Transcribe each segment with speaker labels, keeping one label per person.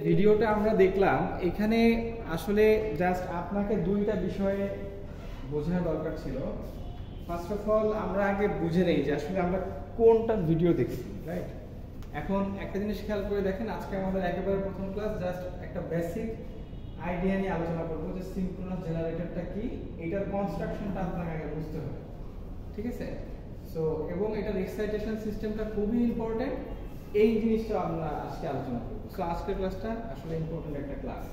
Speaker 1: ভিডিওটা আমরা দেখলাম, এখানে আসলে জাস্ট আপনাকে দুইটা বিষয়ে বোঝার দরকার ছিল। ফার্স্ট অফ অল আমরা আগে বুঝে নেই যে আসলে আমরা কোনটা ভিডিও দেখছি, রাইট? এখন একটা জিনিস খেয়াল করে দেখেন, আজকে আমাদের একেবারে প্রথম ক্লাস, জাস্ট একটা বেসিক আইডিয়া নিয়ে আলোচনা করবো যে সিনক্রোনাস জেনারেটরটা কি, এটার কনস্ট্রাকশনটা আপনাকে আগে বুঝতে হবে, ঠিক আছে? সো এবং এটার এক্সাইটেশন সিস্টেমটা খুবই ইম্পর্টেন্ট, এই জিনিসটা আমরা আজকে আলোচনা করব। সো আজকের ক্লাসটা আসলে ইম্পর্টেন্ট একটা ক্লাস,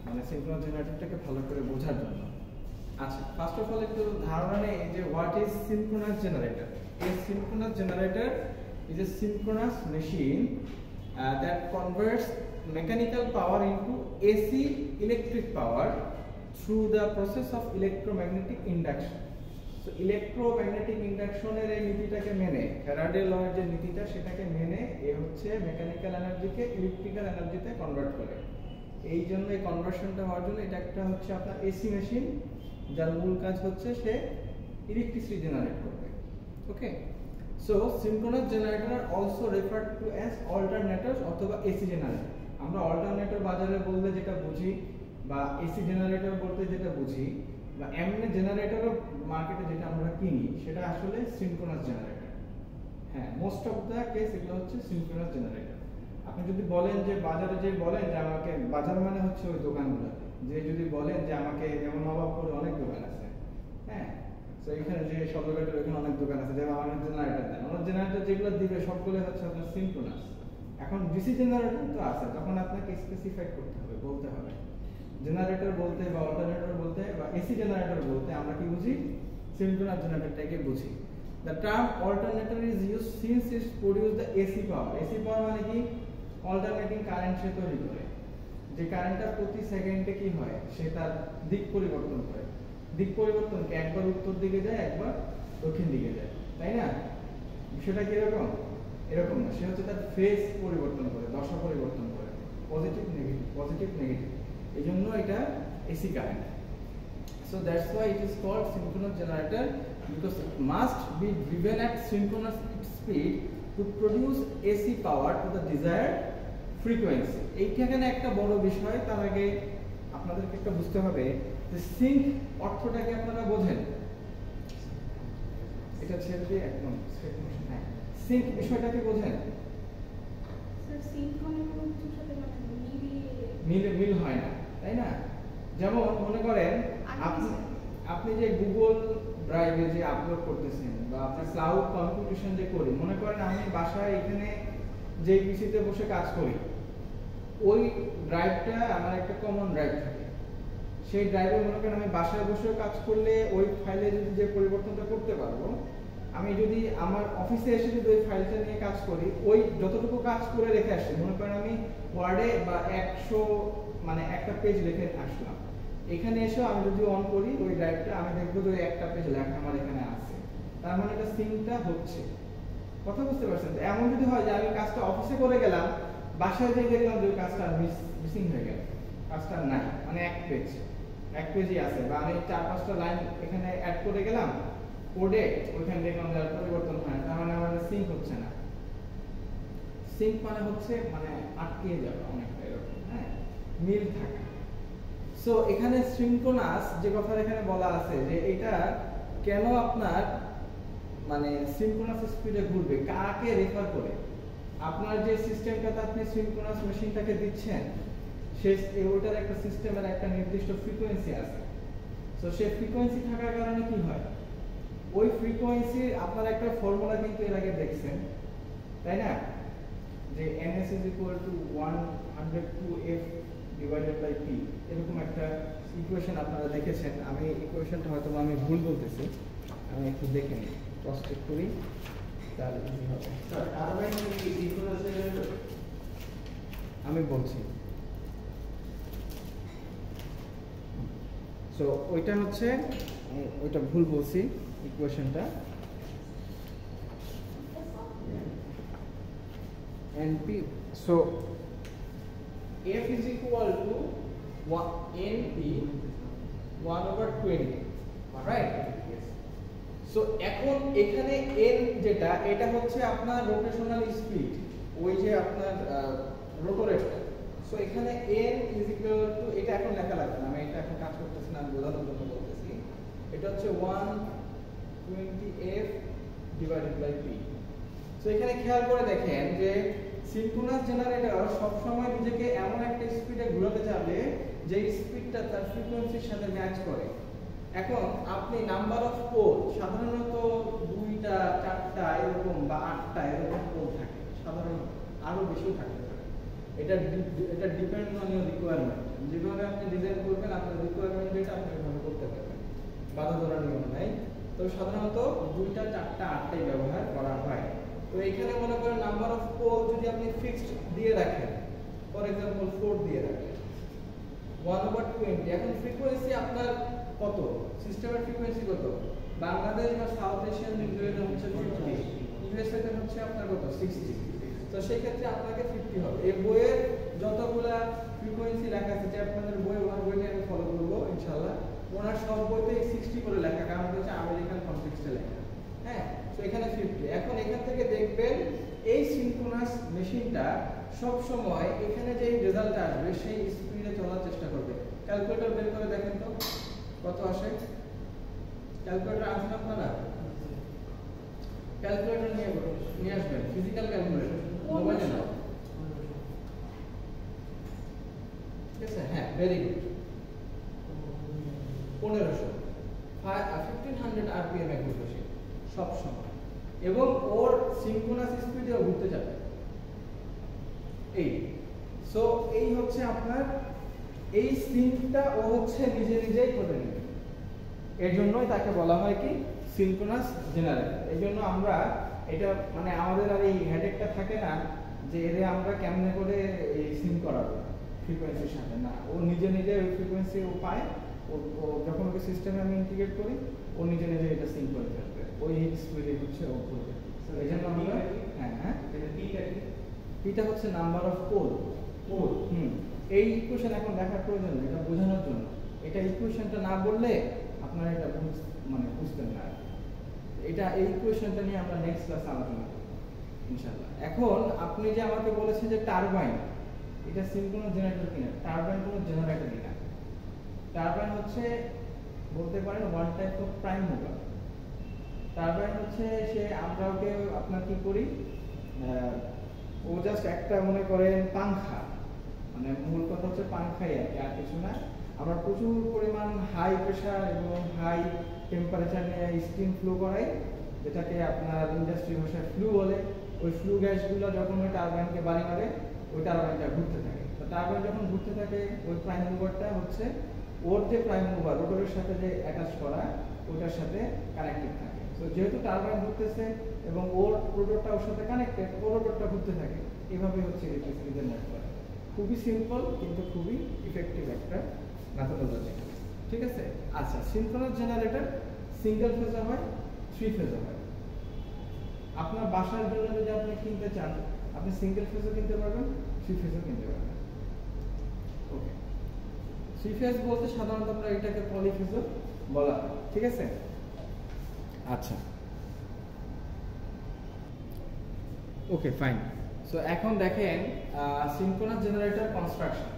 Speaker 1: মানে সিনক্রোনাস জেনারেটরটাকে ভালো করে বোঝার জন্য। আচ্ছা, ফার্স্ট অফ অল একটু ধারণা নেই যে what is synchronous generator. A synchronous generator is a synchronous machine that converts mechanical power into AC electric power through the process of electromagnetic induction. So electromagnetic induction এর এই নীতিটাকে মেনে, Faraday ল এর যে নীতিটা সেটাকে মেনে এ হচ্ছে মেকানিক্যাল এনার্জিকে ইলেকট্রিক্যাল এনার্জিতে কনভার্ট করে। এই জন্য এই কনভার্সনটা হওয়ার জন্য এটা একটা হচ্ছে আপনার এসি মেশিন, যার মূল কাজ হচ্ছে সে ইলেকট্রিসিটি জেনারেট করবে। Okay, so synchronous generator also referred to as alternators অথবা এসি জেনারেটর। আমরা অল্টারনেটর বাজারে বলতে যেটা বুঝি বা এসি জেনারেটর বলতে যেটা বুঝি বা এমনি জেনারেটরও মার্কেটে যেটা আমরা কিনি সেটা আসলে সিনক্রোনাস জেনারেটর। হ্যাঁ, মোস্ট অফ দ্য কেস এগুলো হচ্ছে সিনক্রোনাস জেনারেটর। আপনি যদি বলেন যে বাজারে যে বলেন যে আমাকে, বাজার মানে হচ্ছে ওই দোকানগুলোতে, যে যদি বলেন যে আমাকে, যেমন নবাবপুরে অনেক দোকান আছে, হ্যাঁ, তো এখানে যে সদরঘাটের ওখানে অনেক দোকান আছে, যেমন আমাদের জেনারেটর দেন, আমার জেনারেটর যেগুলো দিবে সবগুলো হচ্ছে আপনার সিনক্রোনাস। এখন ডিসি জেনারেটর তো আছে, তখন আপনাকে স্পেসিফাই করতে হবে, বলতে হবে জেনারেটর বলতে বা অল্টারনেটর বলতে বা এসি জেনারেটর বলতে আমরা কি বুঝি? সিনক্রোনাস জেনারেটরটাকে বুঝি। The term alternator is used since it produces the AC power. AC power মানে কি? অল্টারনেটিং কারেন্ট সে তৈরি করে, যে কারেন্টটা প্রতি সেকেন্ডে কি হয়, সে তার দিক পরিবর্তন করে। দিক পরিবর্তন কি? একবার উত্তর দিকে যায়, একবার দক্ষিণ দিকে যায়, তাই না? বিষয়টা কি এরকম? এরকম না, সে হচ্ছে তার ফেজ পরিবর্তন করে, দশা পরিবর্তন করে, পজিটিভ নেগেটিভ, পজিটিভ নেগেটিভ। এই জন্য এটা AC current. So that's why it is called synchronous generator, because it must be driven at synchronous speed to produce AC power to the desired frequency. এইখানে একটা বড় বিষয়, তার আগে আপনাদেরকে একটা বুঝতে হবে যে সিঙ্ক অর্থটা কি আপনারা বোঝেন? এটা ছেড়ে দিয়ে একদম স্ট্রেট মোশন। হ্যাঁ, সিঙ্ক বিষয়টা কি বোঝেন?
Speaker 2: স্যার সিঙ্ক মানে কিছুর সাথে মানে
Speaker 1: মিল হয় না, তাই না? যেমন মনে করেন আপনি যে গুগল ড্রাইভে যে আপলোড করতেছেন বা আপনি ক্লাউড কম্পিউটেশন যে করি, মনে করেন আমি বাসায় এখানে যে পিসিতে বসে কাজ করি, ওই ড্রাইভটা আমার একটা কমন ড্রাইভ থাকে। সেই ড্রাইভে মনে করেন আমি বাসায় বসেও কাজ করলে ওই ফাইলে যদি যে পরিবর্তনটা করতে পারবো, আমি যদি আমার অফিসে এসে যদি ওই ফাইলটা নিয়ে কাজ করি, ওই যতটুকু কাজ করে রেখে আসছি, মনে করেন আমি ওয়ার্ডে বা 100 মানে একটা পেজ লিখে আসলাম, এখানে এসেও আমি যদি অন করি ওই ড্রাইভটা, আমি দেখবো যে একটা পেজ লেখা আমার এখানে আছে। তার মানে এটা সিঙ্কটা হচ্ছে। কথা বুঝতে পারছেন? এমন যদি হয় যে আমি কাজটা অফিসে করে গেলাম, বাসায় যেয়ে দেখলাম যে ওই কাজটা মিসিং হয়ে গেল, কাজটা নাই, মানে এক পেজই আছে, বা আমি 4-5টা লাইন এখানে অ্যাড করে গেলাম কোডে, ওইখানে দেখলাম যে পরিবর্তন হয়, তার মানে আমার সিঙ্ক হচ্ছে না। সিঙ্ক মানে হচ্ছে মানে আটকে যাবে অনেকটা এরকম, হ্যাঁ, মিল থাকা। সো এখানে সিনক্রোনাস যে কথা এখানে বলা আছে যে এটা কেন আপনার মানে সিনক্রোনাস স্পিডে ঘুরবে, কাকে রেফার করে? আপনার যে সিস্টেমটাতে আপনি সিনক্রোনাস মেশিনটাকে দিচ্ছেন, ওটার একটা সিস্টেমের একটা নির্দিষ্ট ফ্রিকোয়েন্সি আছে। সো সেই ফ্রিকোয়েন্সি থাকার কারণে কি হয়, ওই ফ্রিকোয়েন্সি আপনার একটা ফর্মুলা কিন্তু এর আগে দেখছেন, তাই না? যে ns = 102f divided by p, এরকম একটা ইকুয়েশন আপনারা দেখেছেন। আমি ইকুয়েশনটা হয়তো আমি ভুল বলতেছি, আমি একটু দেখে নিই, ক্রস চেক করি, তাহলে ইজি হবে। স্যার টারবাইন কি সিনক্রোনাস জেনারেটর? আমি বলছি, সো ওইটা হচ্ছে, ওইটা ভুল বলছি ইকুয়েশনটা। NP, so F is equal to NP 1/20, right? So এখন এখানে n যেটা, এটা হচ্ছে আপনার রোটেশনাল স্পিড, ওই যে আপনার রোটরেটর। সো সো এখানে n ইজ ইকুয়াল টু, এটা এখন লেখা লাগবে না, আমি এটা এখন কাজ করতেছি না, আমি বোঝানোর জন্য বলতেছি। এটা হচ্ছে 120f divided by p। So এখানে খেয়াল করে দেখেন যে সিনক্রোনাস জেনারেটর সব সময় নিজেকে এমন একটা স্পিডে ঘোরাতে যাবে যে স্পিডটা তার ফ্রিকোয়েন্সির সাথে ম্যাচ করে। এখন আপনি নাম্বার অফ পোল সাধারণত 2টা 4টা এরকম বা 8টা এরকম পোল থাকে, সাধারণত আরো বেশি থাকে। এটা ডিপেন্ড অন ইওর রিকোয়ারমেন্ট, যেভাবে আপনি ডিজাইন করবেন আপনার রিকোয়ারমেন্ট যেটা আপনি ওইভাবে করতে পারবেন, বাধা ধরার নিয়ম নাই। তো সাধারণত 2টা 4টা 8টাই ব্যবহার করা হয়। তো এখানে মনে করেন নাম্বার অফ পোল যদি আপনি ফিক্সড দিয়ে রাখেন, ফর এক্সাম্পল 4 দিয়ে রাখেন 1/20, এখন ফ্রিকোয়েন্সি আপনার কত, সিস্টেমের ফ্রিকোয়েন্সি কত, বাংলাদেশ বা সাউথ এশিয়ান রিজিয়নে হচ্ছে 50, ইউএসএ তে হচ্ছে আপনার কত 60। তো সেই ক্ষেত্রে আপনাকে 50 হবে। এই বইয়ের যতগুলা ফ্রিকোয়েন্সি লেখা আছে, যে আপনাদের বই ওনার বইটা আমি ফলো করব ইনশাআল্লাহ, ওনার সব বইতে 60 করে লেখা, কারণ হচ্ছে আমেরিকান কনটেক্সটে লেখা। হ্যাঁ, তো এখানে 50। এখন এখান থেকে দেখবেন এই সিনক্রোনাস মেশিনটা সব সময় এখানে যে রেজাল্ট আসবে সেই স্পিডে চলার চেষ্টা করবে। ক্যালকুলেটর বের করে দেখেন তো কত আসে। ক্যালকুলেটর আনছেন আপনারা? ক্যালকুলেটর নিয়ে আসবেন, ফিজিক্যাল ক্যালকুলেটর, মোবাইলে না। ঠিক আছে, হ্যাঁ, ভেরি গুড। 1500 আরপিএম এ ঘুরবে সে সব সময়, এবং ওর সিনক্রোনাস স্পিডেও ঘুরতে যাবে এই। সো এই হচ্ছে আপনার এই সিনটা ও হচ্ছে নিজে নিজেই করে নেবে, এর জন্যই তাকে বলা হয় কি সিনক্রোনাস জেনারেটর। এই জন্য আমরা এটা মানে আমাদের আর এই হেডেকটা থাকে না যে এর আমরা কেমনে করে এই সিন করাবো ফ্রিকোয়েন্সির সাথে, না, ও নিজে নিজে ওই ফ্রিকোয়েন্সি ও পায়, ও যখন ওকে সিস্টেমে আমি ইন্টিগ্রেট করি ও নিজে নিজে এটা সিন করে ফেলবে, ওই স্পিডে হচ্ছে ও করবে। এই জন্য আমরা হ্যাঁ এটা হচ্ছে নাম্বার অফ পোল। এই ইকুয়েশন এখন দেখার প্রয়োজন নেই, এটা বোঝানোর জন্য। এটা ইকুয়েশনটা না বললে আপনারা এটা বুঝতেন না। এটা এই ইকুয়েশনটা নিয়ে আমরা নেক্সট ক্লাসে আলোচনা করব ইনশাআল্লাহ। এখন আপনি যে আমাকে বলেছেন যে টারবাইন, এটা সিনক্রোনাস জেনারেটর কিনা? টারবাইন কোনো জেনারেটর কিনা? টারবাইন হচ্ছে বলতে পারেন one type of prime mover. Turbine হচ্ছে সে আমরা ওকে আপনার কি করি, ও জাস্ট একটা মনে করেন পাংখা, মানে মূল কথা হচ্ছে পাংখাই আর কিছু না। আমরা প্রচুর পরিমাণ হাই প্রেসার এবং হাই টেম্পারেচার নিয়ে স্টিম ফ্লো করাই, যেটাকে আপনার ইন্ডাস্ট্রি ভাষায় ফ্লু বলে। ওই ফ্লু গ্যাসগুলো যখন ওই টারবাইনকে বাড়ি মারে, ওই টারবাইনটা ঘুরতে থাকে। তো টারবাইন যখন ঘুরতে থাকে, ওই প্রাইম মুভারটা হচ্ছে ওর যে প্রাইম মুভার রোটরের সাথে যে অ্যাটাচ করা, ওটার সাথে কানেক্টেড থাকে। তো যেহেতু টারবাইন ঘুরতেছে এবং ওর রোটরটা ওর সাথে কানেক্টেড, ওর রোটরটা ঘুরতে থাকে। এভাবে হচ্ছে ইলেকট্রিসিটি জেনারেট করা। খুবই সিম্পল কিন্তু খুবই ইফেক্টিভ একটা মেথডোলজি। ঠিক আছে, আচ্ছা, সিনক্রোনাস জেনারেটর সিঙ্গেল ফেজে হয়, 3 ফেজে হয়। আপনার বাসার জন্য যদি আপনি কিনতে চান, আপনি সিঙ্গেল ফেজও কিনতে পারবেন, 3 ফেজও কিনতে পারবেন। ওকে, 3 ফেজ বলতে সাধারণত আমরা এটাকে পলিফেজও বলা হয়। ঠিক আছে, আচ্ছা, ওকে, ফাইন। সো এখন দেখেন synchronous generator construction.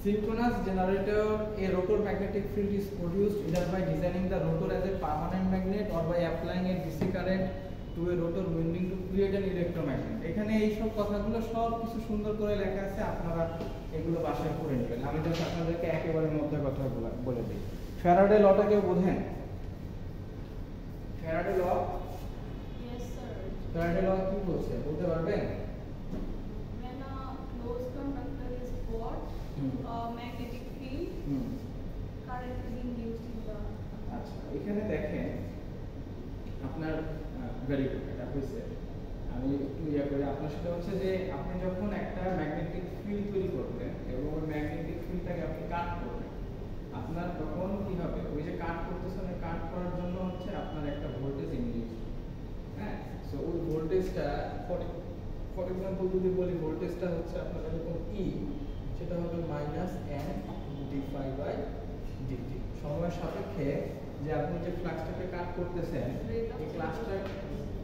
Speaker 1: Synchronous generator, a rotor magnetic field is produced either by designing the rotor as a permanent magnet or by applying a DC current to a rotor winding to create an electromagnet. এখানে এই সব কথাগুলো সব কিছু সুন্দর করে লেখা আছে, আপনারা এগুলো বাসায় পড়ে নেবেন। আমি জাস্ট আপনাদেরকে একেবারে মধ্যে কথাগুলো বলে দিই। ফ্যারাডে লটা কেউ বোঝেন? ফ্যারাডে ল,
Speaker 2: Yes, sir.
Speaker 1: ফ্যারাডে ল কি বলছে বলতে পারবেন?
Speaker 2: When a closed conductor is brought, magnetic field current is induced in the.
Speaker 1: আচ্ছা, এখানে দেখেন আপনার ভেরি গুড, এটা হয়েছে। আমি একটু করি আপনার সাথে হচ্ছে যে আপনি যখন একটা ম্যাগনেটিক ফিল্ড তৈরি করবেন এবং ওই ম্যাগনেটিক ফিল্ডটাকে আপনি কাট করবেন, আপনার তখন কি হবে, ওই যে কাট করতেছেন, কাট করার জন্য হচ্ছে আপনার একটা ভোল্টেজ ইনডিউস। হ্যাঁ, সো ওই ভোল্টেজটা ফর এক্সাম্পল যদি বলি, ভোল্টেজটা হচ্ছে আপনার এরকম ই, সেটা হবে -N/dφ/dt। সময়ের সাপেক্ষে যে আপনি যে ফ্লাক্সটাকে কাট করতেছেন, এই ফ্লাক্সটা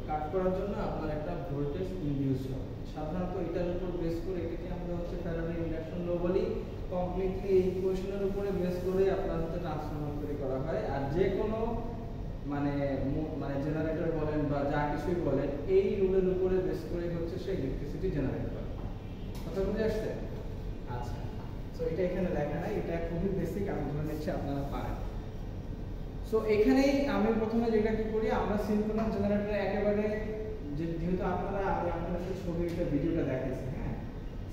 Speaker 1: কাট করার জন্য আপনার একটা ভোল্টেজ ইনডিউস হবে, সাধারণত এটার উপর বেস করে, এটাকে আমরা হচ্ছে ফ্যারাডে ইন্ডাকশন ল বলি। কমপ্লিটলি এই ইকুয়েশনের উপরে বেস করে আপনার হচ্ছে ট্রান্সফরমার তৈরি করা হয়। আর যে কোনো মানে জেনারেটর বলেন বা যা কিছুই বলেন, এই রুলের উপরে বেস করে হচ্ছে সে ইলেকট্রিসিটি জেনারেট করে। কথা বুঝে আসছে? আচ্ছা, সো এটা এখানে লেখা নাই, এটা খুবই বেসিক, আমি ধরে নিচ্ছি আপনারা পারেন। সো এখানেই আমি প্রথমে যেটা কি করি, আমরা সিনক্রোনাস জেনারেটরে একেবারে যেহেতু আপনারা আমি আপনাদের ছবিটা ভিডিওটা দেখাইছি, হ্যাঁ,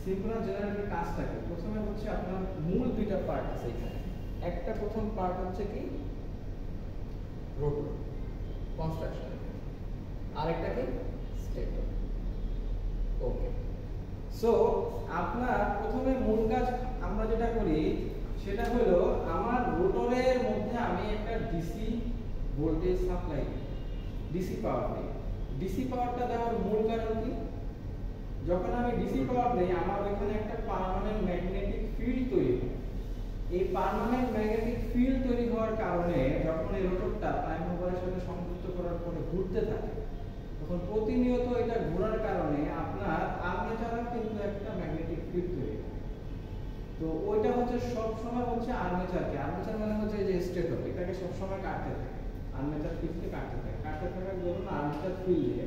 Speaker 1: সিনক্রোনাস জেনারেটরের কাজটা কি? প্রথমে হচ্ছে আপনার মূল দুইটা পার্ট আছে এখানে। একটা প্রথম পার্ট হচ্ছে কি রোটর কনস্ট্রাকশন, আরেকটা কি স্টেটর। ওকে, সো আপনার প্রথমে মূল কাজ আমরা যেটা করি সেটা হলো আমার রোটরের মধ্যে আমি একটা ডিসি ভোল্টেজ সাপ্লাই দিই, ডিসি পাওয়ার দিই। ডিসি পাওয়ারটা দেওয়ার মূল কারণ কি? যখন আমি ডিসি পাওয়ার দিই আমার ওখানে একটা পার্মানেন্ট ম্যাগনেটিক ফিল্ড তৈরি হয়। এই পার্মানেন্ট ম্যাগনেটিক ফিল্ড তৈরি হওয়ার কারণে যখন এই রোটরটা প্রাইম মুভারের সাথে সংযুক্ত করার পরে ঘুরতে থাকে, তখন প্রতিনিয়ত এটা ঘোরার কারণে আপনার আর্মেচারের কিন্তু একটা ম্যাগনেটিক ফিল্ড তৈরি হয়। তো ওইটা হচ্ছে সব সময় হচ্ছে আর্মেচারকে, আর্মেচার মানে হচ্ছে এই যে স্টেটর, এটাকে সব সময় কাটতে থাকে, আর্মেচার ফিল্ডকে কাটতে থাকার জন্য আর্মেচার ফিল্ডে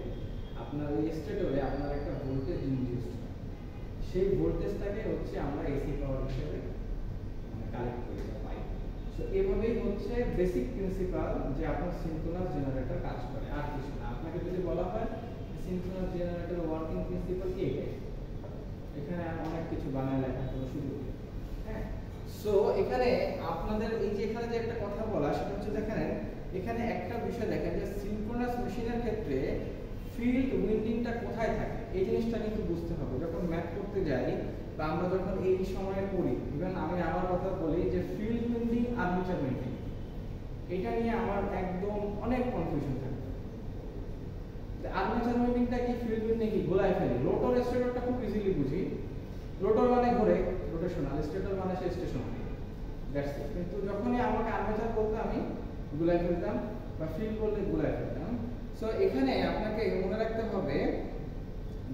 Speaker 1: আপনার ওই স্টেটরে আপনার একটা ভোল্টেজ ইনডিউসড হয়। সেই ভোল্টেজটাকে হচ্ছে আমরা এসি পাওয়ার হিসেবে কালেক্ট করি বা পাই। সো এভাবেই হচ্ছে বেসিক প্রিন্সিপাল যে আপনার সিনক্রোনাস জেনারেটর কাজ করে, আর কিছু না। আপনাকে যদি বলা হয় সিনক্রোনাস জেনারেটর ওয়ার্কিং প্রিন্সিপাল কি, এখানে অনেক কিছু বানায় লেখার কোনো সুযোগ নেই। হ্যাঁ, সো এখানে আপনাদের এই যে এখানে যে একটা কথা বলা সেটা হচ্ছে দেখেন এখানে একটা বিষয় দেখেন যে সিনক্রোনাস মেশিনের ক্ষেত্রে ফিল্ড উইন্ডিংটা কোথায় থাকে এই জিনিসটা কিন্তু বুঝতে হবে। যখন ম্যাথ করতে যাই বা আমরা যখন এই সময়ে পড়ি, ইভেন আমি আমার কথা বলি যে ফিল্ড উইন্ডিং আর্মেচার উইন্ডিং, এটা নিয়ে আমার একদম অনেক কনফিউশন থাকে। আর্মেচার উইন্ডিংটা কি, ফিল্ড উইন্ডিং কি, গোলায় ফেলি। রোটর স্টেটরটা খুব ইজিলি বুঝি, রোটর মানে ঘুরে, রোটেশনাল, স্টেটর মানে সে স্টেশনারি, দ্যাটস ইট। কিন্তু যখনই আমাকে আর্মেচার করতে আমি গুলায় ফেলতাম বা ফিল্ড করলে গুলায় ফেলতাম। সো এখানে আপনাকে মনে রাখতে হবে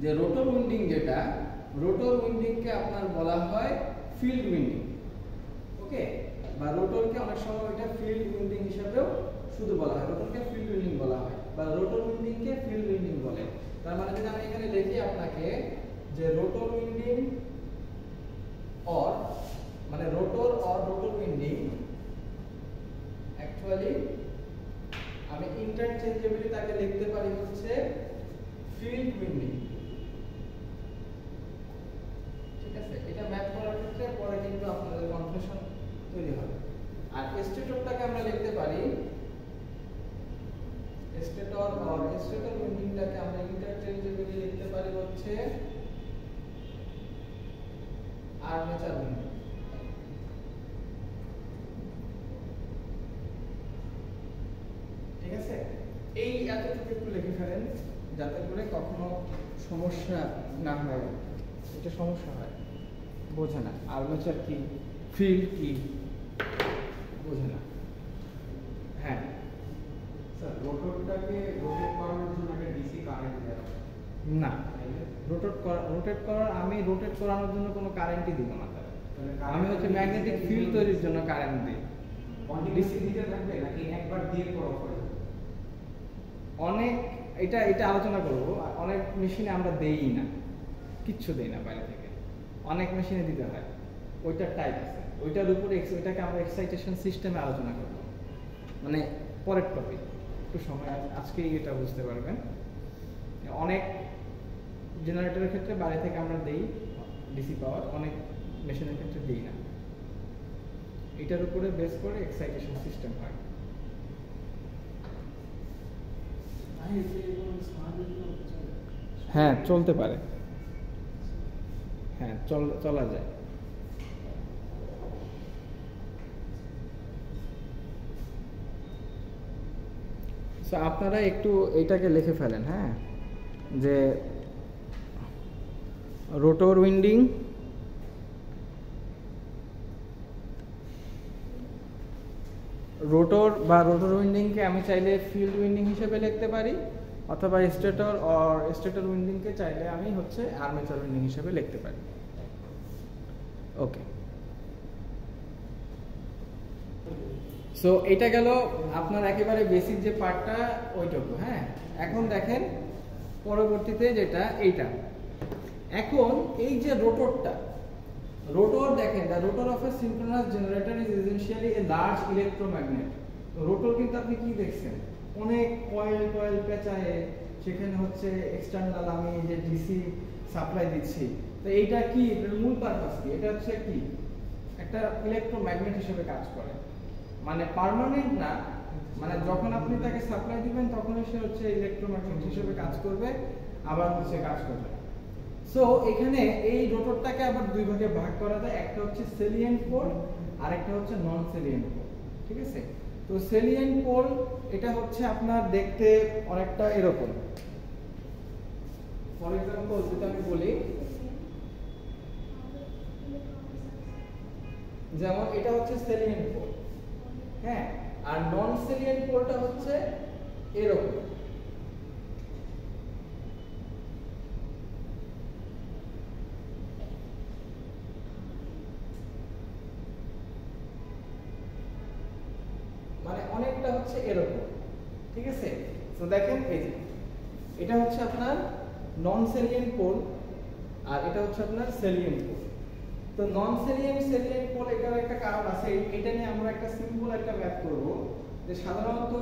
Speaker 1: যে রোটর উইন্ডিং যেটা, রোটর উইন্ডিংকে আপনার বলা হয় ফিল্ড উইন্ডিং। ওকে, বা রোটরকে অনেক সময় এটা ফিল্ড উইন্ডিং হিসেবেও শুধু বলা হয়, রোটরকে ফিল্ড উইন্ডিং বলা হয় বা রোটর উইন্ডিংকে ফিল্ড উইন্ডিং বলে। তার মানে যদি আমি এখানে লিখি আপনাকে যে রোটর উইন্ডিং অর মানে rotor or rotor winding, actually আমি ইন্টারচেঞ্জেবলি তাকে লিখতে পারি হচ্ছে ফিল্ড উইন্ডিং। ঠিক আছে, এটা ম্যাথ করার ক্ষেত্রে পরে কিন্তু আপনাদের কনফিউশন তৈরি হবে। আর স্টেটরটাকে আমরা লিখতে পারি স্টেটর অর স্টেটর উইন্ডিংটাকে আমরা ইন্টারচেঞ্জেবলি লিখতে পারি হচ্ছে আর্মেচার উইন্ডিং। ঠিক আছে, এই এতটুকু একটু লিখে ফেলেন যাতে করে কখনো সমস্যা না হয়। এটা সমস্যা হয়, বোঝে না আর্মেচার কি, ফিল্ড কি বোঝে না। হ্যাঁ
Speaker 3: স্যার, রোটরটাকে রোটেট করানোর জন্য একটা ডিসি কারেন্ট দেওয়া
Speaker 1: না, রোটেট করানোর জন্য কোনো কারেন্টই দিব না। আমি হচ্ছে ম্যাগনেটিক ফিল্ড তৈরির জন্য কারেন্ট দিই।
Speaker 3: ডিসি দিতে থাকবে নাকি একবার দিয়ে পর অফ হয়ে যাবে?
Speaker 1: অনেক এটা আলোচনা করব। অনেক মেশিনে আমরা দেই না, কিচ্ছু দেই না বাইরে থেকে, অনেক মেশিনে দিতে হয়। ওইটার টাইপ আছে, ওইটার উপরে ওইটাকে আমরা এক্সাইটেশন সিস্টেমে আলোচনা করব, মানে পরের টপিক। একটু সময় আজকেই এটা বুঝতে পারবেন। অনেক জেনারেটরের ক্ষেত্রে বাইরে থেকে আমরা দেই ডিসি পাওয়ার, অনেক মেশিনের ক্ষেত্রে দিই না। এটার উপরে বেস করে এক্সাইটেশন সিস্টেম হয়। হ্যাঁ, চলতে পারে, হ্যাঁ চলা যায়। সো আপনারা একটু এইটাকে লিখে ফেলেন, হ্যাঁ, যে রোটর উইন্ডিং রোটর উইন্ডিংকে আমি চাইলে ফিল্ড উইন্ডিং হিসেবে লিখতে পারি, অথবা স্টেটর অর স্টেটর উইন্ডিংকে চাইলে আমি হচ্ছে আর্মেচার উইন্ডিং হিসেবে লিখতে পারি। ওকে, সো এটা গেল আপনার একেবারে বেসিক যে পার্টটা ওইটুকু। হ্যাঁ, এখন দেখেন পরবর্তীতে যেটা এইটা। এখন এই যে রোটরটা, রোটর দেখেন, the rotor of a synchronous generator is essentially a large electromagnet. Rotor কিন্তু আপনি কি দেখছেন, অনেক কয়েল পেঁচায়, সেখানে হচ্ছে এক্সটার্নাল আমি যে ডিসি সাপ্লাই দিচ্ছি। তো এইটা কি, এটার মূল পারপাস কি? এটা হচ্ছে কি একটা ইলেকট্রোম্যাগনেট হিসেবে কাজ করে, মানে পার্মানেন্ট না, মানে যখন আপনি তাকে সাপ্লাই দিবেন তখনই সে হচ্ছে ইলেকট্রোম্যাগনেট হিসেবে কাজ করবে, আবার হচ্ছে কাজ করবে। সো এখানে এই রোটরটাকে আবার দুই ভাগে ভাগ করা যায়, একটা হচ্ছে সেলিয়েন্ট পোল আর একটা হচ্ছে নন সেলিয়েন্ট পোল। ঠিক আছে, তো সেলিয়েন্ট পোল এটা হচ্ছে আপনার দেখতে অনেকটা এরকম। ফর এক্সাম্পল যদি আমি বলি, যেমন এটা হচ্ছে সেলিয়েন্ট পোল, হ্যাঁ, আর নন সেলিয়েন্ট পোলটা হচ্ছে এরকম। মানে অনেকটা হচ্ছে এরকম। ঠিক আছে, তো দেখেন এই যে এটা হচ্ছে আপনার নন সেলিয়েন্ট পোল আর এটা হচ্ছে আপনার সেলিয়েন্ট পোল। তো নন সেলিয়েন্ট পোল, এটার একটা কারণ আছে, এটা নিয়ে আমরা একটা সিম্পল একটা ম্যাথ করব, যে সাধারণত